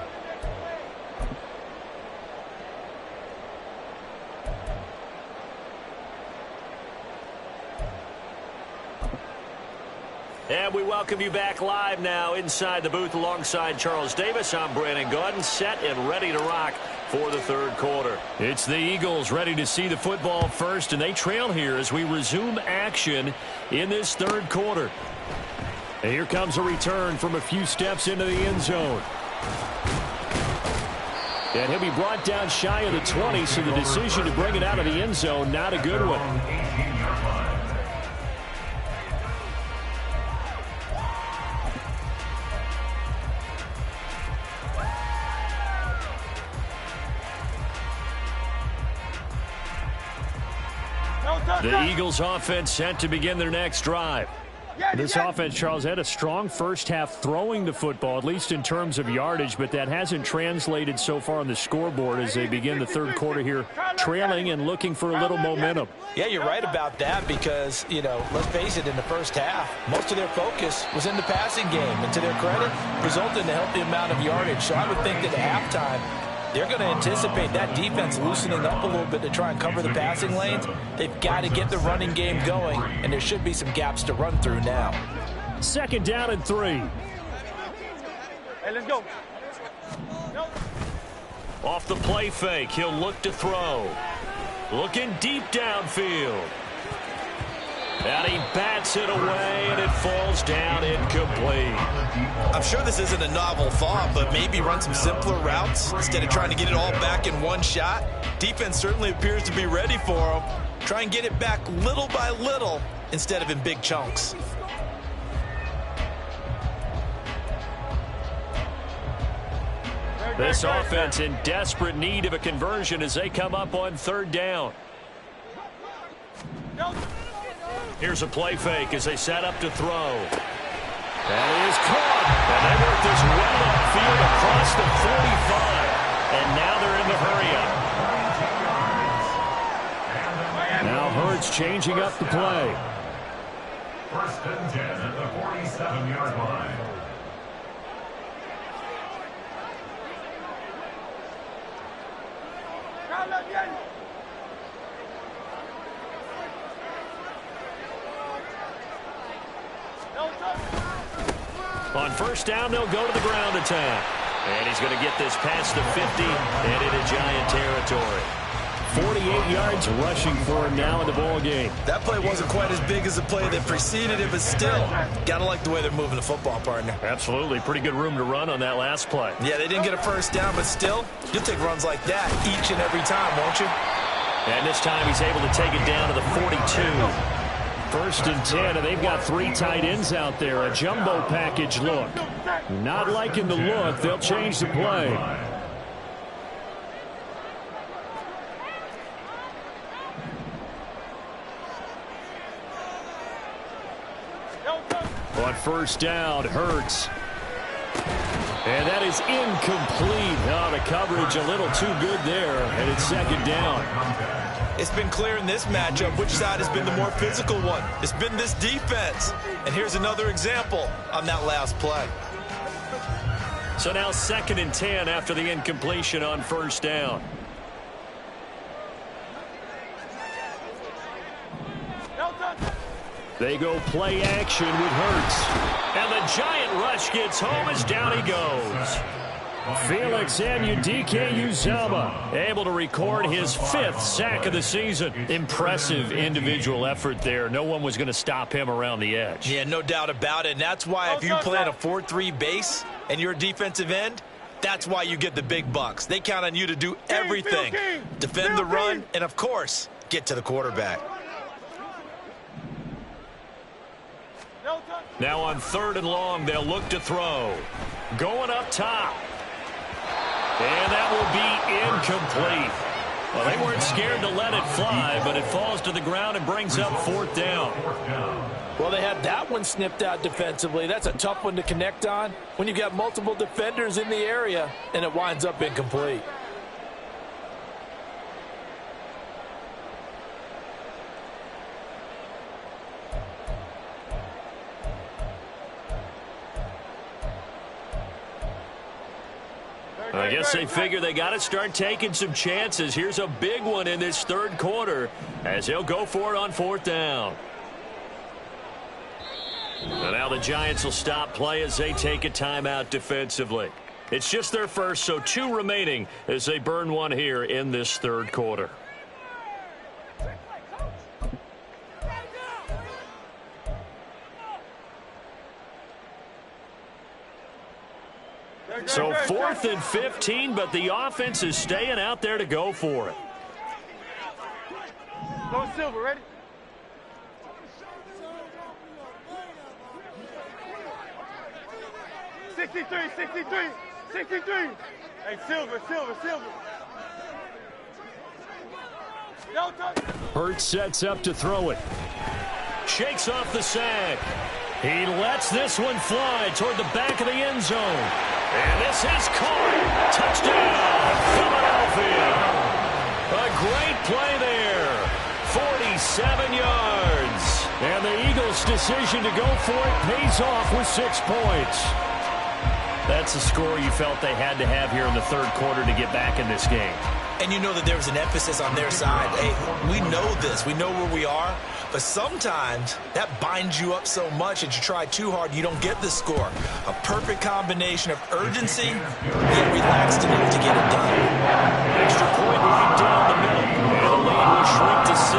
And we welcome you back live now inside the booth alongside Charles Davis. I'm Brandon Gaudin, set and ready to rock for the 3rd quarter. It's the Eagles ready to see the football first, and they trail here as we resume action in this 3rd quarter. And here comes a return from a few steps into the end zone. And he'll be brought down shy of the 20, so the decision to bring it out of the end zone, not a good one. The Eagles offense set to begin their next drive. This offense, Charles, had a strong first half throwing the football, at least in terms of yardage, but that hasn't translated so far on the scoreboard as they begin the third quarter here, trailing and looking for a little momentum. Yeah, you're right about that because, let's face it, in the first half, most of their focus was in the passing game, and to their credit, resulted in a healthy amount of yardage. So I would think that at halftime, they're going to anticipate that defense loosening up a little bit to try and cover the passing lanes. They've got to get the running game going, and there should be some gaps to run through now. 2nd down and 3. Hey, let's go. Off the play fake, he'll look to throw. Looking deep downfield. And he bats it away, and it falls down incomplete. I'm sure this isn't a novel thought, but maybe run some simpler routes instead of trying to get it all back in one shot. Defense certainly appears to be ready for him. Try and get it back little by little instead of in big chunks. This offense in desperate need of a conversion as they come up on 3rd down. Here's a play fake as they set up to throw. That is caught. And they work this well upfield across the 45. And now they're in the hurry-up. Now Hurts changing up the play. 1st and 10 at the 47-yard line. On 1st down, they'll go to the ground attack. And he's going to get this past the 50 and into Giant territory. 48 yards rushing for him now in the ball game. That play wasn't quite as big as the play that preceded it, but still, got to like the way they're moving the football, partner. Absolutely. Pretty good room to run on that last play. Yeah, they didn't get a 1st down, but still, you'll take runs like that each and every time, won't you? And this time he's able to take it down to the 42. 1st and 10, and they've got 3 tight ends out there. A jumbo package look. Not liking the look. They'll change the play. On 1st down, Hurts. And that is incomplete. Oh, the coverage a little too good there, and it's 2nd down. It's been clear in this matchup which side has been the more physical one. It's been this defense. And here's another example on that last play. So now 2nd and 10 after the incompletion on 1st down. They go play action with Hurts. And the giant rush gets home as down he goes. Felix Anudike-Uzomah able to record his 5th sack of the season. Impressive individual effort there. No one was going to stop him around the edge. Yeah, no doubt about it. And that's why if you play on a 4-3 base and you're a defensive end, that's why you get the big bucks. They count on you to do everything. Defend the run and, of course, get to the quarterback. Now on 3rd and long, they'll look to throw. Going up top. And that will be incomplete. Well, they weren't scared to let it fly, but it falls to the ground and brings up 4th down. Well, they had that one snipped out defensively. That's a tough one to connect on when you've got multiple defenders in the area, and it winds up incomplete. I guess they figure they got to start taking some chances. Here's a big one in this 3rd quarter as they'll go for it on 4th down. And now the Giants will stop play as they take a timeout defensively. It's just their first, so 2 remaining as they burn one here in this 3rd quarter. So 4th and 15, but the offense is staying out there to go for it. Go Silver, ready? $63. Hey, Silver. Hurts sets up to throw it. Shakes off the sack. He lets this one fly toward the back of the end zone. And this is caught. Touchdown, Philadelphia. A great play there. 47 yards. And the Eagles' decision to go for it pays off with 6 points. That's a score you felt they had to have here in the third quarter to get back in this game. And you know that there was an emphasis on their side. Hey, we know this. We know where we are. But sometimes that binds you up so much that you try too hard, you don't get the score. A perfect combination of urgency, yet relaxed enough to get it done. Extra point right down the middle. And the lead will shrink to 6.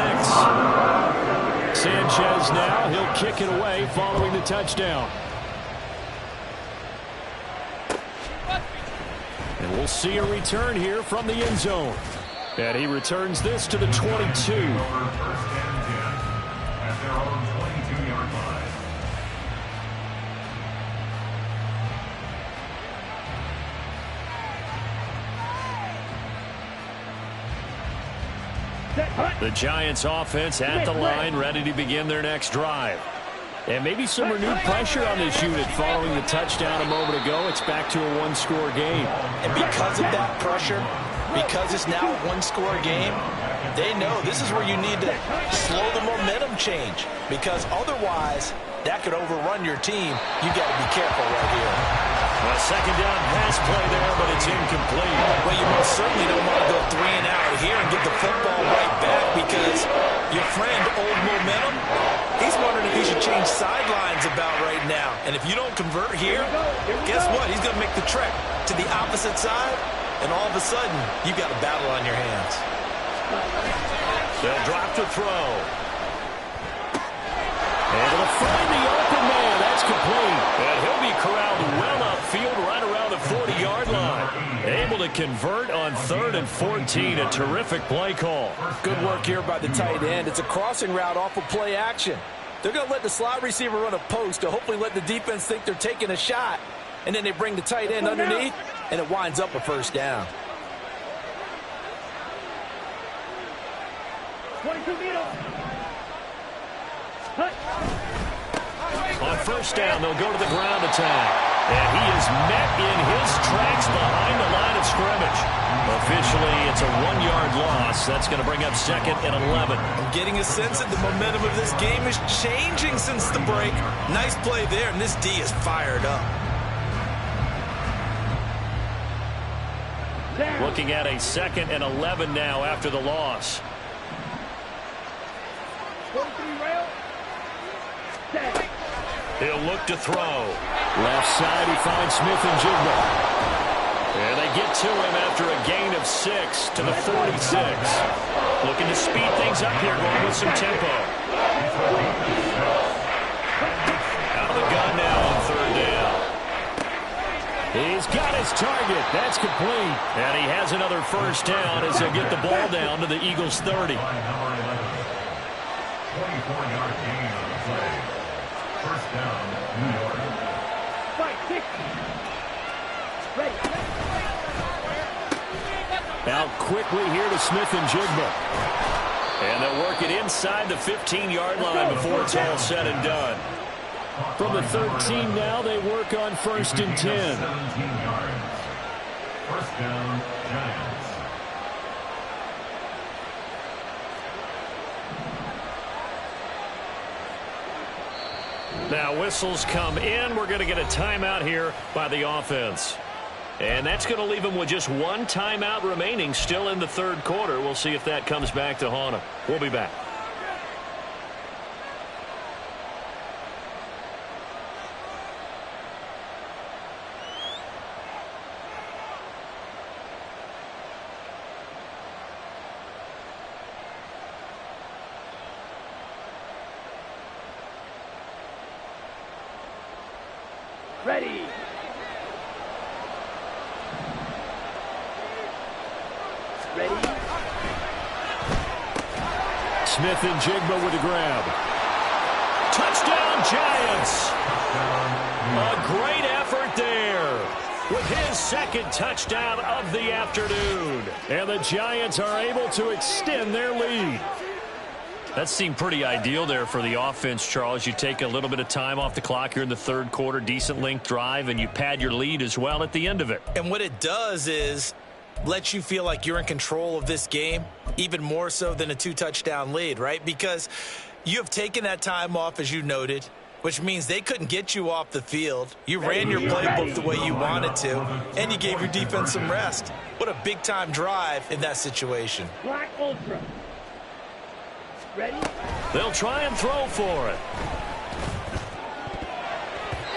Sanchez now, he'll kick it away following the touchdown. And we'll see a return here from the end zone. And he returns this to the 22. The Giants offense at the line, ready to begin their next drive. And maybe some renewed pressure on this unit following the touchdown a moment ago. It's back to a one-score game. And because of that pressure, because it's now a one-score game, they know this is where you need to slow the momentum change. Because otherwise, that could overrun your team. You got to be careful right here. A second down pass play there, but it's incomplete. Well, you most certainly don't want to go 3 and out here and get the football right back because your friend, Old Momentum, he's wondering if he should change sidelines about right now. And if you don't convert here, guess what? He's going to make the trek to the opposite side, and all of a sudden, you've got a battle on your hands. They'll drop to throw. Able to find the open man. That's complete. And he'll be corralled well upfield right around the 40-yard line. Able to convert on 3rd and 14. A terrific play call. Good work here by the tight end. It's a crossing route off of play action. They're going to let the slot receiver run a post to hopefully let the defense think they're taking a shot. And then they bring the tight end underneath, and it winds up a first down. 22 meters. On first down, they'll go to the ground attack. And he is met in his tracks behind the line of scrimmage. Officially, it's a 1-yard loss. That's going to bring up 2nd and 11. I'm getting a sense that the momentum of this game is changing since the break. Nice play there, and this D is fired up. Looking at a 2nd and 11 now after the loss. 43 rail. He'll look to throw. Left side, he finds Smith-Njigba. And they get to him after a gain of 6 to the 46. Looking to speed things up here, going with some tempo. Out of the gun now on 3rd down. He's got his target. That's complete. And he has another first down as he'll get the ball down to the Eagles' 30. 24-yard gain on the play. First down, New York. 5-6. Ready. Out quickly here to Smith-Njigba. And they'll work it inside the 15-yard line before it's all said and done. From the 13 now, they work on 1st and 10. 17 yards. First down, Giants. Now whistles come in. We're going to get a timeout here by the offense. And that's going to leave them with just 1 timeout remaining still in the 3rd quarter. We'll see if that comes back to haunt them. We'll be back. Ready. Ready. Smith-Njigba with a grab. Touchdown, Giants. A great effort there with his 2nd touchdown of the afternoon. And the Giants are able to extend their lead. That seemed pretty ideal there for the offense, Charles. You take a little bit of time off the clock here in the third quarter, decent length drive, and you pad your lead as well at the end of it. And what it does is let you feel like you're in control of this game, even more so than a 2-touchdown lead, right? Because you have taken that time off, as you noted, which means they couldn't get you off the field. You ran your playbook the way you wanted to, and you gave your defense some rest. What a big-time drive in that situation. Black Ultra. Ready? They'll try and throw for it.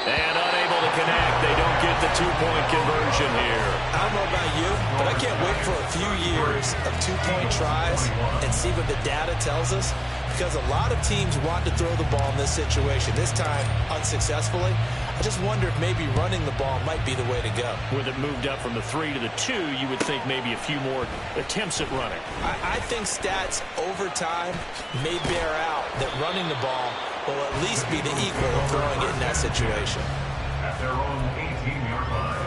And unable to connect. They don't get the two-point conversion here. I don't know about you, but I can't wait for a few years of two-point tries and see what the data tells us. Because a lot of teams want to throw the ball in this situation. This time, unsuccessfully. I just wonder if maybe running the ball might be the way to go. With it moved up from the 3 to the 2, you would think maybe a few more attempts at running. I think stats over time may bear out that running the ball will at least be the equal of throwing it in that situation. At their own 18-yard line.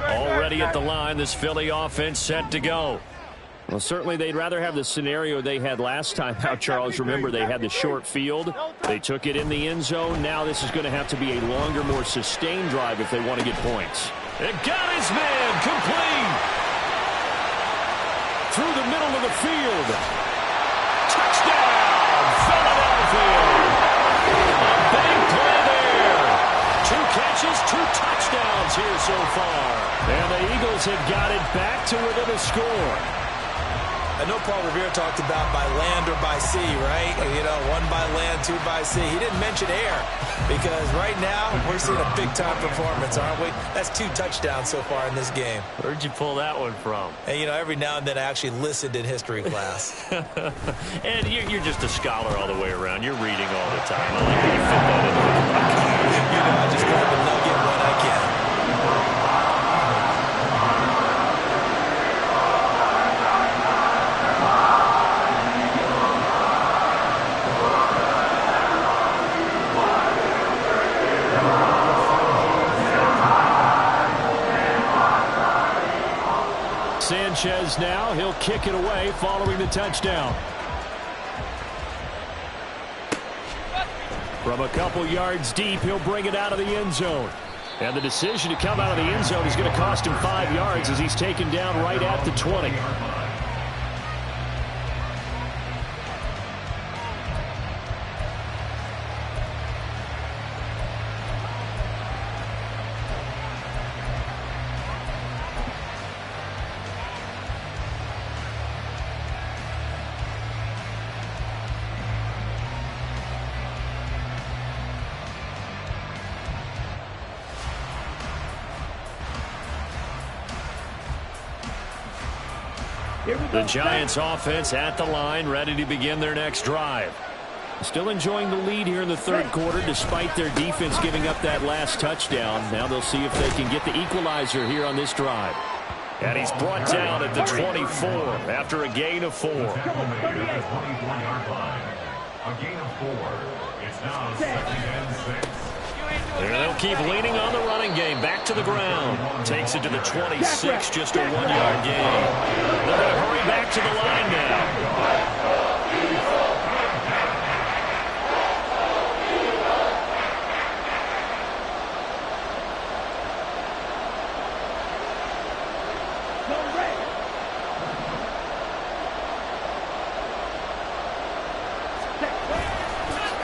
Already at the line, this Philly offense set to go. Well, certainly they'd rather have the scenario they had last time out, Charles. Remember, they had the short field. They took it in the end zone. Now this is going to have to be a longer, more sustained drive if they want to get points. It got his man complete. Through the middle of the field. Touchdown, Philadelphia. A big play there. 2 catches, 2 touchdowns here so far. And the Eagles have got it back to within a score. I know Paul Revere talked about by land or by sea, right? You know, 1 by land, 2 by sea. He didn't mention air because right now we're seeing a big-time performance, aren't we? That's 2 touchdowns so far in this game. Where'd you pull that one from? And, you know, every now and then I actually listened in history class. And you're just a scholar all the way around. You're reading all the time. I like that you fit that in. You know, I just grab a nugget when I can. Sanchez now, he'll kick it away following the touchdown. From a couple yards deep, he'll bring it out of the end zone. And the decision to come out of the end zone is going to cost him 5 yards as he's taken down right at the 20. The Giants offense at the line, ready to begin their next drive. Still enjoying the lead here in the third quarter despite their defense giving up that last touchdown. Now they'll see if they can get the equalizer here on this drive. And he's brought down at the 24 after a gain of 4. A gain of 4. It's now 2nd and 6. They'll keep leaning on the running game. Back to the ground. Takes it to the 26, just a 1-yard gain. They're going to hurry back to the line now.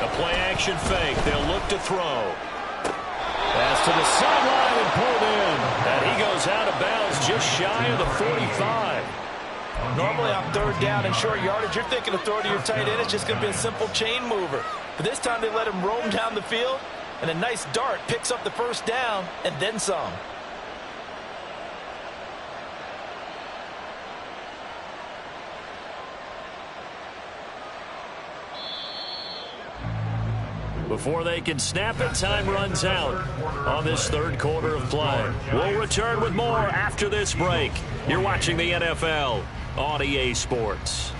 A play-action fake. They'll look to throw. Pass to the sideline and pulled in. And he goes out of bounds just shy of the 45. Normally on 3rd down and short yardage, you're thinking of throw to your tight end. It's just going to be a simple chain mover. But this time they let him roam down the field, and a nice dart picks up the 1st down and then some. Before they can snap it, time runs out on this third quarter of play. We'll return with more after this break. You're watching the NFL on EA Sports.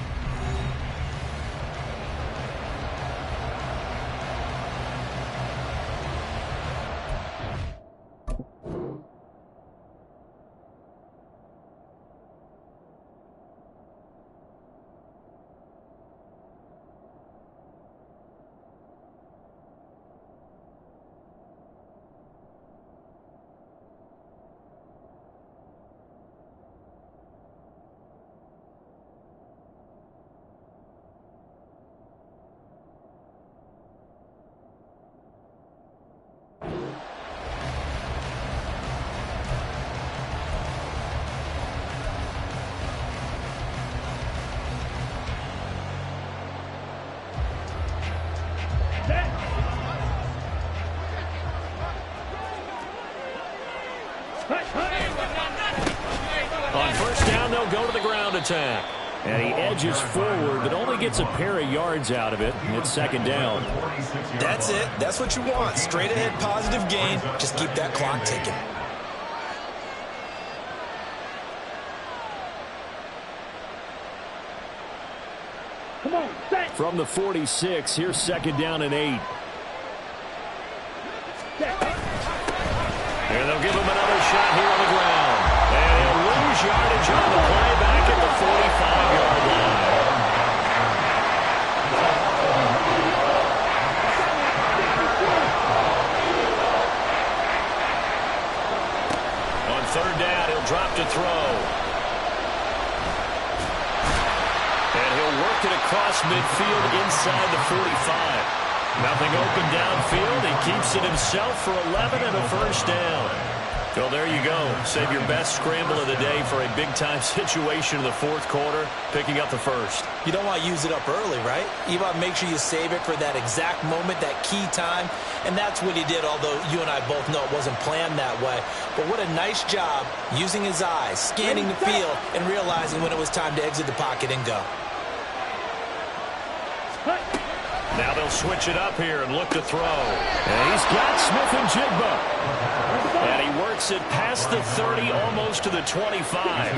ground attack. And he edges forward, but only gets a pair of yards out of it. It's second down. That's it. That's what you want. Straight ahead positive gain. Just keep that clock ticking. Come on, set. From the 46, here's second down and 8. And they'll give him another shot here on the ground. And he'll lose yardage on the play back at the 45-yard line. On third down, he'll drop to throw. And he'll work it across midfield inside the 45. Nothing open downfield. He keeps it himself for 11 and a first down. Well, there you go. Save your best scramble of the day for a big-time situation in the fourth quarter, picking up the first. You don't want to use it up early, right? You want to make sure you save it for that exact moment, that key time. And that's what he did, although you and I both know it wasn't planned that way. But what a nice job using his eyes, scanning the field, and realizing when it was time to exit the pocket and go. Now they'll switch it up here and look to throw. And he's got Smith and Jigba. And he works it past the 30, almost to the 25.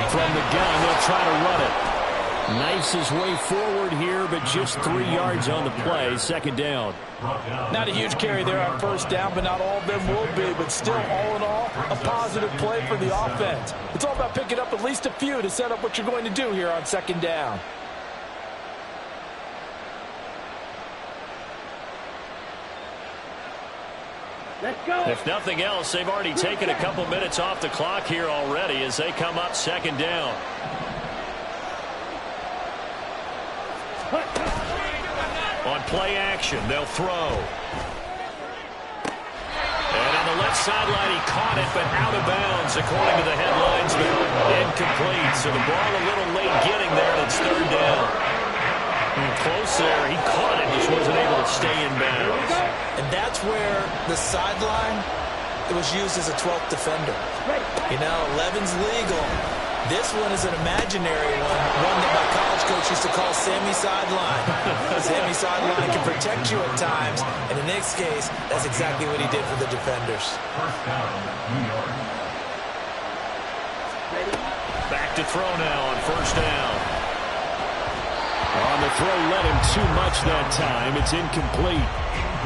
From the gun, they'll try to run it. Knifes his way forward here, but just 3 yards on the play. Second down. Not a huge carry there on first down, but not all of them will be. But still, all in all, a positive play for the offense. It's all about picking up at least a few to set up what you're going to do here on second down. Let's go. If nothing else, they've already taken a couple minutes off the clock here already as they come up second down. On play action, they'll throw. And on the left sideline, he caught it, but out of bounds, according to the headlines. Incomplete, so the ball a little late getting there, and it's third down. And close there, he caught it, just wasn't able to stay in bounds. And that's where the sideline, it was used as a 12th defender. You know, 11's legal. This one is an imaginary one that my college coach used to call Sammy Sideline. Sammy Sideline can protect you at times, and in this case, that's exactly what he did for the defenders. Back to throw now on first down. On the throw, led him too much that time. It's incomplete.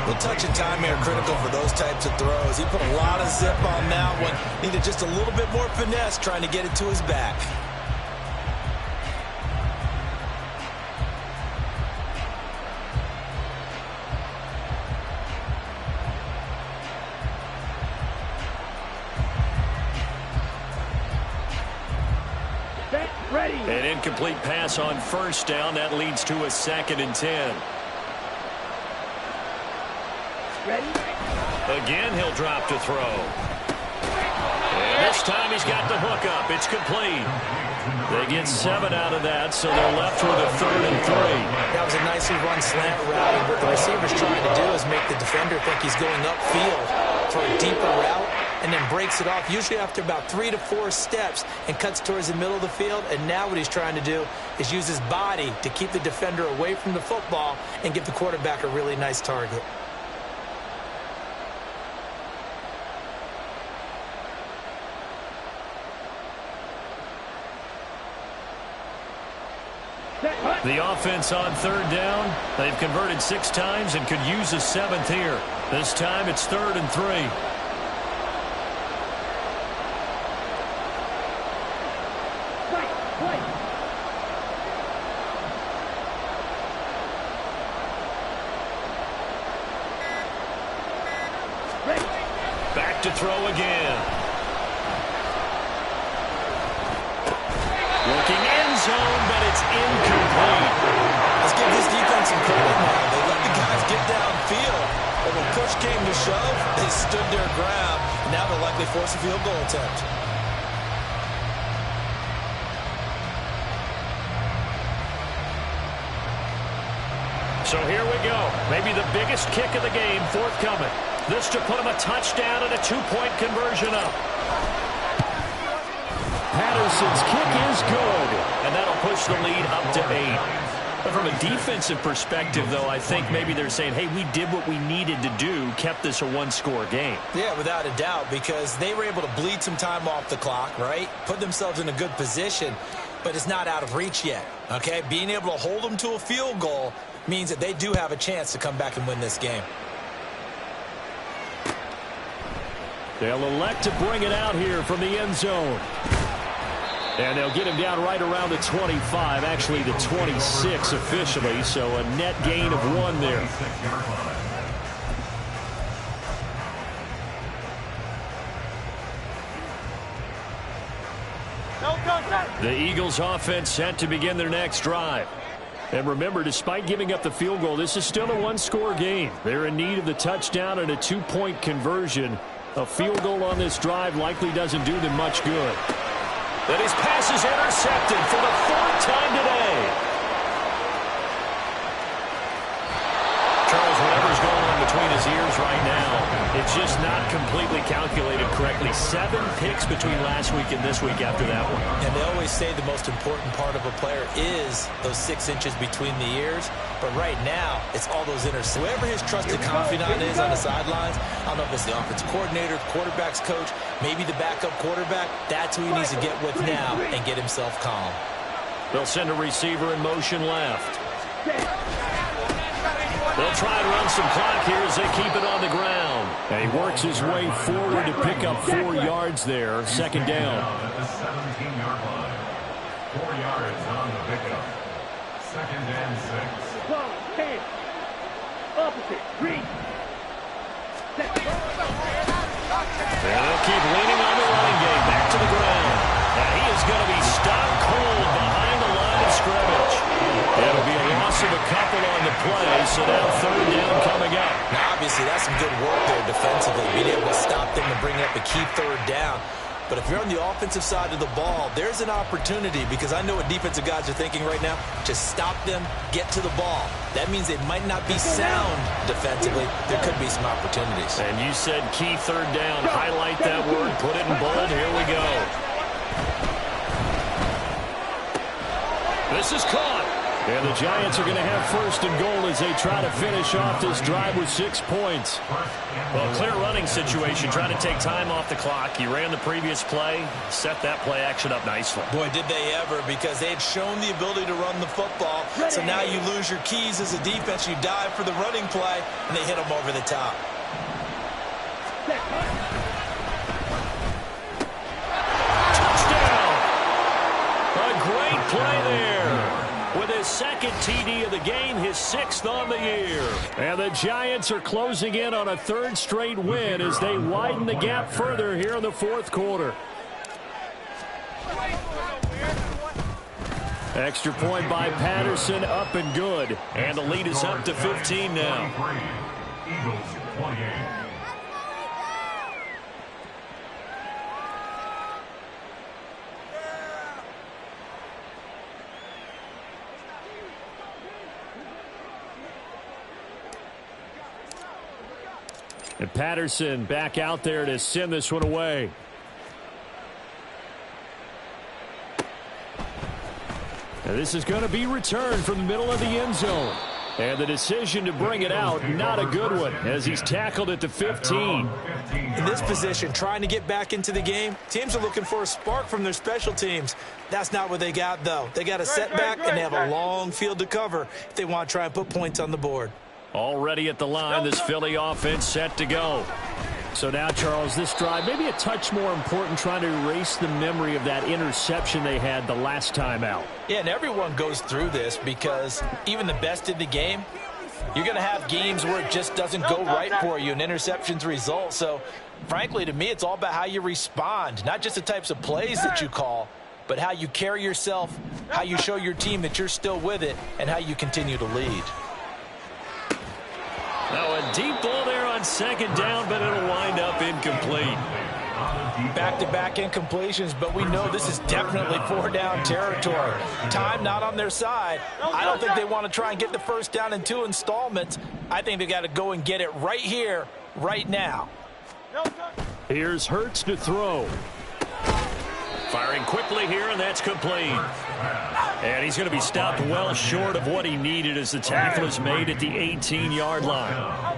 A touch of time here critical for those types of throws. He put a lot of zip on that one. Needed just a little bit more finesse trying to get it to his back. Ready. An incomplete pass on first down. That leads to a 2nd and 10. Ready. Again, he'll drop to throw. And this time he's got the hook up. It's complete. They get 7 out of that, so they're left with a 3rd and 3. That was a nicely run slant route, and what the receiver's trying to do is make the defender think he's going upfield for a deeper route, and then breaks it off, usually after about 3 to 4 steps, and cuts towards the middle of the field. And now what he's trying to do is use his body to keep the defender away from the football and give the quarterback a really nice target. The offense on third down. They've converted 6 times and could use a 7th here. This time it's 3rd and 3. Back to throw again. Looking end zone, but it's incomplete. Let's give this defense some credit now. They let the guys get downfield, but when push came to shove, they stood their ground. Now they'll likely force a field goal attempt. So here we go. Maybe the biggest kick of the game forthcoming. This to put him a touchdown and a 2-point conversion up. Patterson's kick is good, and that'll push the lead up to 8. But from a defensive perspective, though, I think maybe they're saying, hey, we did what we needed to do, kept this a one-score game. Yeah, without a doubt, because they were able to bleed some time off the clock, right? Put themselves in a good position, but it's not out of reach yet, okay? Being able to hold them to a field goal means that they do have a chance to come back and win this game. They'll elect to bring it out here from the end zone. And they'll get him down right around the 25, actually the 26 officially, so a net gain of 1 there. The Eagles offense set to begin their next drive. And remember, despite giving up the field goal, this is still a one-score game. They're in need of the touchdown and a 2-point conversion. A field goal on this drive likely doesn't do them much good. Then his pass is intercepted for the 4th time today. Charles, whatever's going on between his ears right now, it's just not completely calculated correctly. 7 picks between last week and this week after that one. And they always say the most important part of a player is those 6 inches between the ears. But right now, it's all those interceptions. Whoever his trusted confidant is on the sidelines, I don't know if it's the offensive coordinator, quarterback's coach, maybe the backup quarterback, that's who he needs to get with now and get himself calm. They'll send a receiver in motion left. They'll try and run some clock here as they keep it on the ground. And he works his way forward to pick up 4 yards there. 2nd down. At the 17-yard line. 4 yards on the pickup. 2nd and 6. Opposite. Read. They'll keep leaning on the running game. Back to the ground. And he is going to be stopped cold behind the line of scrimmage. It'll be a loss of a couple on the play, so now 3rd down coming up. Now, obviously, that's some good work there defensively, being able to stop them and bring up a key 3rd down. But if you're on the offensive side of the ball, there's an opportunity, because I know what defensive guys are thinking right now. Just stop them, get to the ball. That means it might not be sound defensively. There could be some opportunities. And you said key 3rd down. Highlight that word. Put it in bold. Here we go. This is caught. And the Giants are going to have 1st and goal as they try to finish off this drive with 6 points. Well, clear running situation, trying to take time off the clock. He ran the previous play, set that play action up nicely. Boy, did they ever, because they had shown the ability to run the football. So now you lose your keys as a defense. You dive for the running play, and they hit them over the top. Touchdown! A great play there. With his 2nd TD of the game, his 6th on the year. And the Giants are closing in on a 3rd straight win as they widen the gap further here in the 4th quarter. Extra point by Patterson, up and good. And the lead is up to 15 now. Eagles 28. And Patterson back out there to send this one away. And this is going to be returned from the middle of the end zone. And the decision to bring it out, not a good one, as he's tackled at the 15. In this position, trying to get back into the game, teams are looking for a spark from their special teams. That's not what they got, though. They got a setback, and they have a long field to cover if they want to try and put points on the board. Already at the line, this Philly offense set to go. So now, Charles, this drive, maybe a touch more important, trying to erase the memory of that interception they had the last time out. Yeah, and everyone goes through this, because even the best in the game, you're going to have games where it just doesn't go right for you, and interceptions result. So, frankly, to me, it's all about how you respond, not just the types of plays that you call, but how you carry yourself, how you show your team that you're still with it, and how you continue to lead. Now a deep ball there on 2nd down, but it'll wind up incomplete. Back-to-back incompletions, but we know this is definitely 4-down territory. Time not on their side. I don't think they want to try and get the 1st down in 2 installments. I think they got to go and get it right here right now. Here's Hurts to throw. Firing quickly here, and that's complete. And he's going to be stopped well short of what he needed as the tackle is made at the 18-yard line.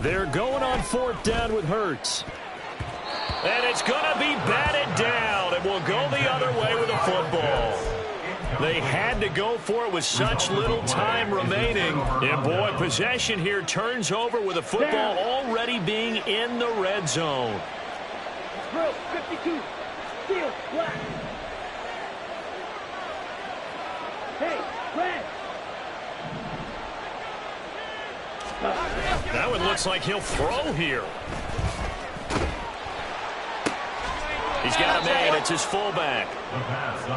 They're going on 4th down with Hurts. And it's going to be batted down, and will go the other way with the football. They had to go for it with such little time remaining. And, boy, possession here turns over with the football already being in the red zone. Drill 52. Steel black. Hey, red. That one looks like he'll throw here. He's got a man. It's his fullback.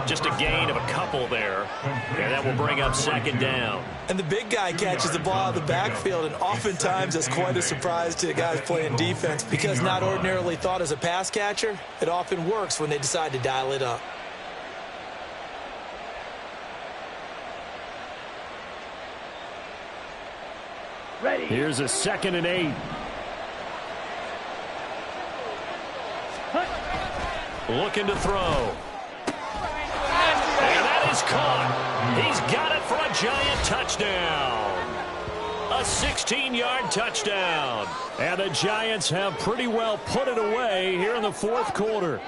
Just a gain of a couple there. And that will bring up 2nd down. And the big guy catches the ball out of the backfield, and oftentimes that's quite a surprise to the guys playing defense because not ordinarily thought as a pass catcher, it often works when they decide to dial it up. Ready. Here's a 2nd and 8. Looking to throw. And that is caught. He's got it for a giant touchdown. A 16-yard touchdown. And the Giants have pretty well put it away here in the 4th quarter.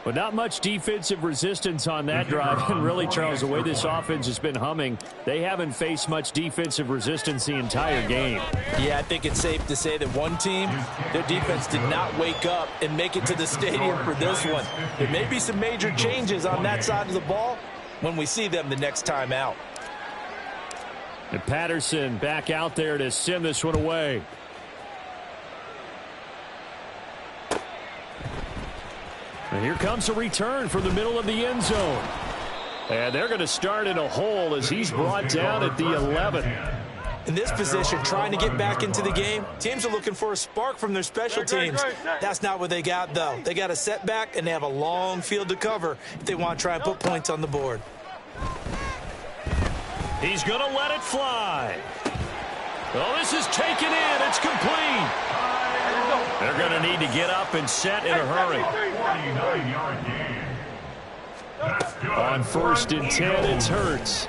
But not much defensive resistance on that drive. And really, Charles, the way this offense has been humming, they haven't faced much defensive resistance the entire game. Yeah, I think it's safe to say that one team, their defense did not wake up and make it to the stadium for this one. There may be some major changes on that side of the ball when we see them the next time out. And Patterson back out there to send this one away. And here comes a return from the middle of the end zone. And they're going to start in a hole as he's brought down at the 11. In this position, trying to get back into the game, teams are looking for a spark from their special teams. That's not what they got, though. They got a setback, and they have a long field to cover if they want to try and put points on the board. He's going to let it fly. Oh, this is taken in. It's complete. They're going to need to get up and set in a hurry. On 1st and 10, it's Hurts.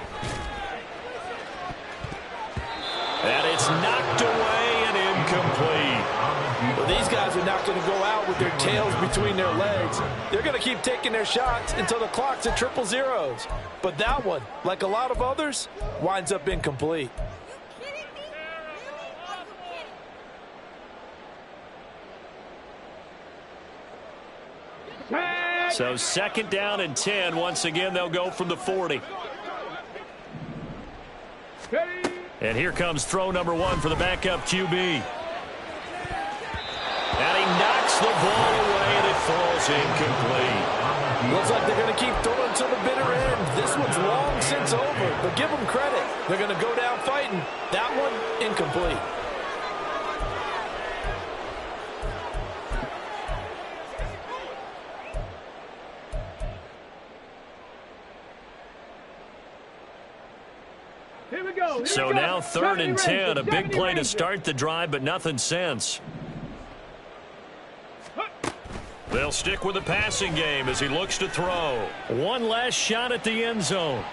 And it's knocked away and incomplete. Well, these guys are not going to go out with their tails between their legs. They're going to keep taking their shots until the clock's at 000. But that one, like a lot of others, winds up incomplete. So 2nd down and 10. Once again, they'll go from the 40. And here comes throw number 1 for the backup QB. And he knocks the ball away, and it falls incomplete. Looks like they're going to keep throwing to the bitter end. This one's long since over, but give them credit. They're going to go down fighting. That one, incomplete. So now 3rd and 10, a big play to start the drive, but nothing since. They'll stick with the passing game as he looks to throw. One last shot at the end zone.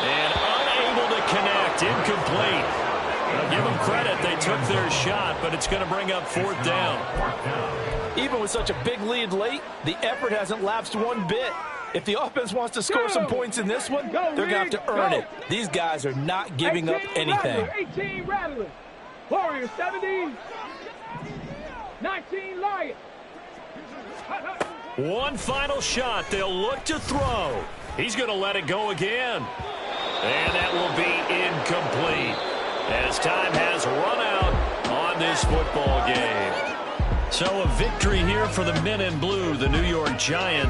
And unable to connect, incomplete. Now give them credit, they took their shot, but it's going to bring up 4th down. Even with such a big lead late, the effort hasn't lapsed one bit. If the offense wants to score some points in this one, they're going to have to earn it. These guys are not giving up anything. 18 Rattler. Warriors 17. 19 Lions. One final shot. They'll look to throw. He's going to let it go again. And that will be incomplete as time has run out on this football game. So a victory here for the men in blue, the New York Giants.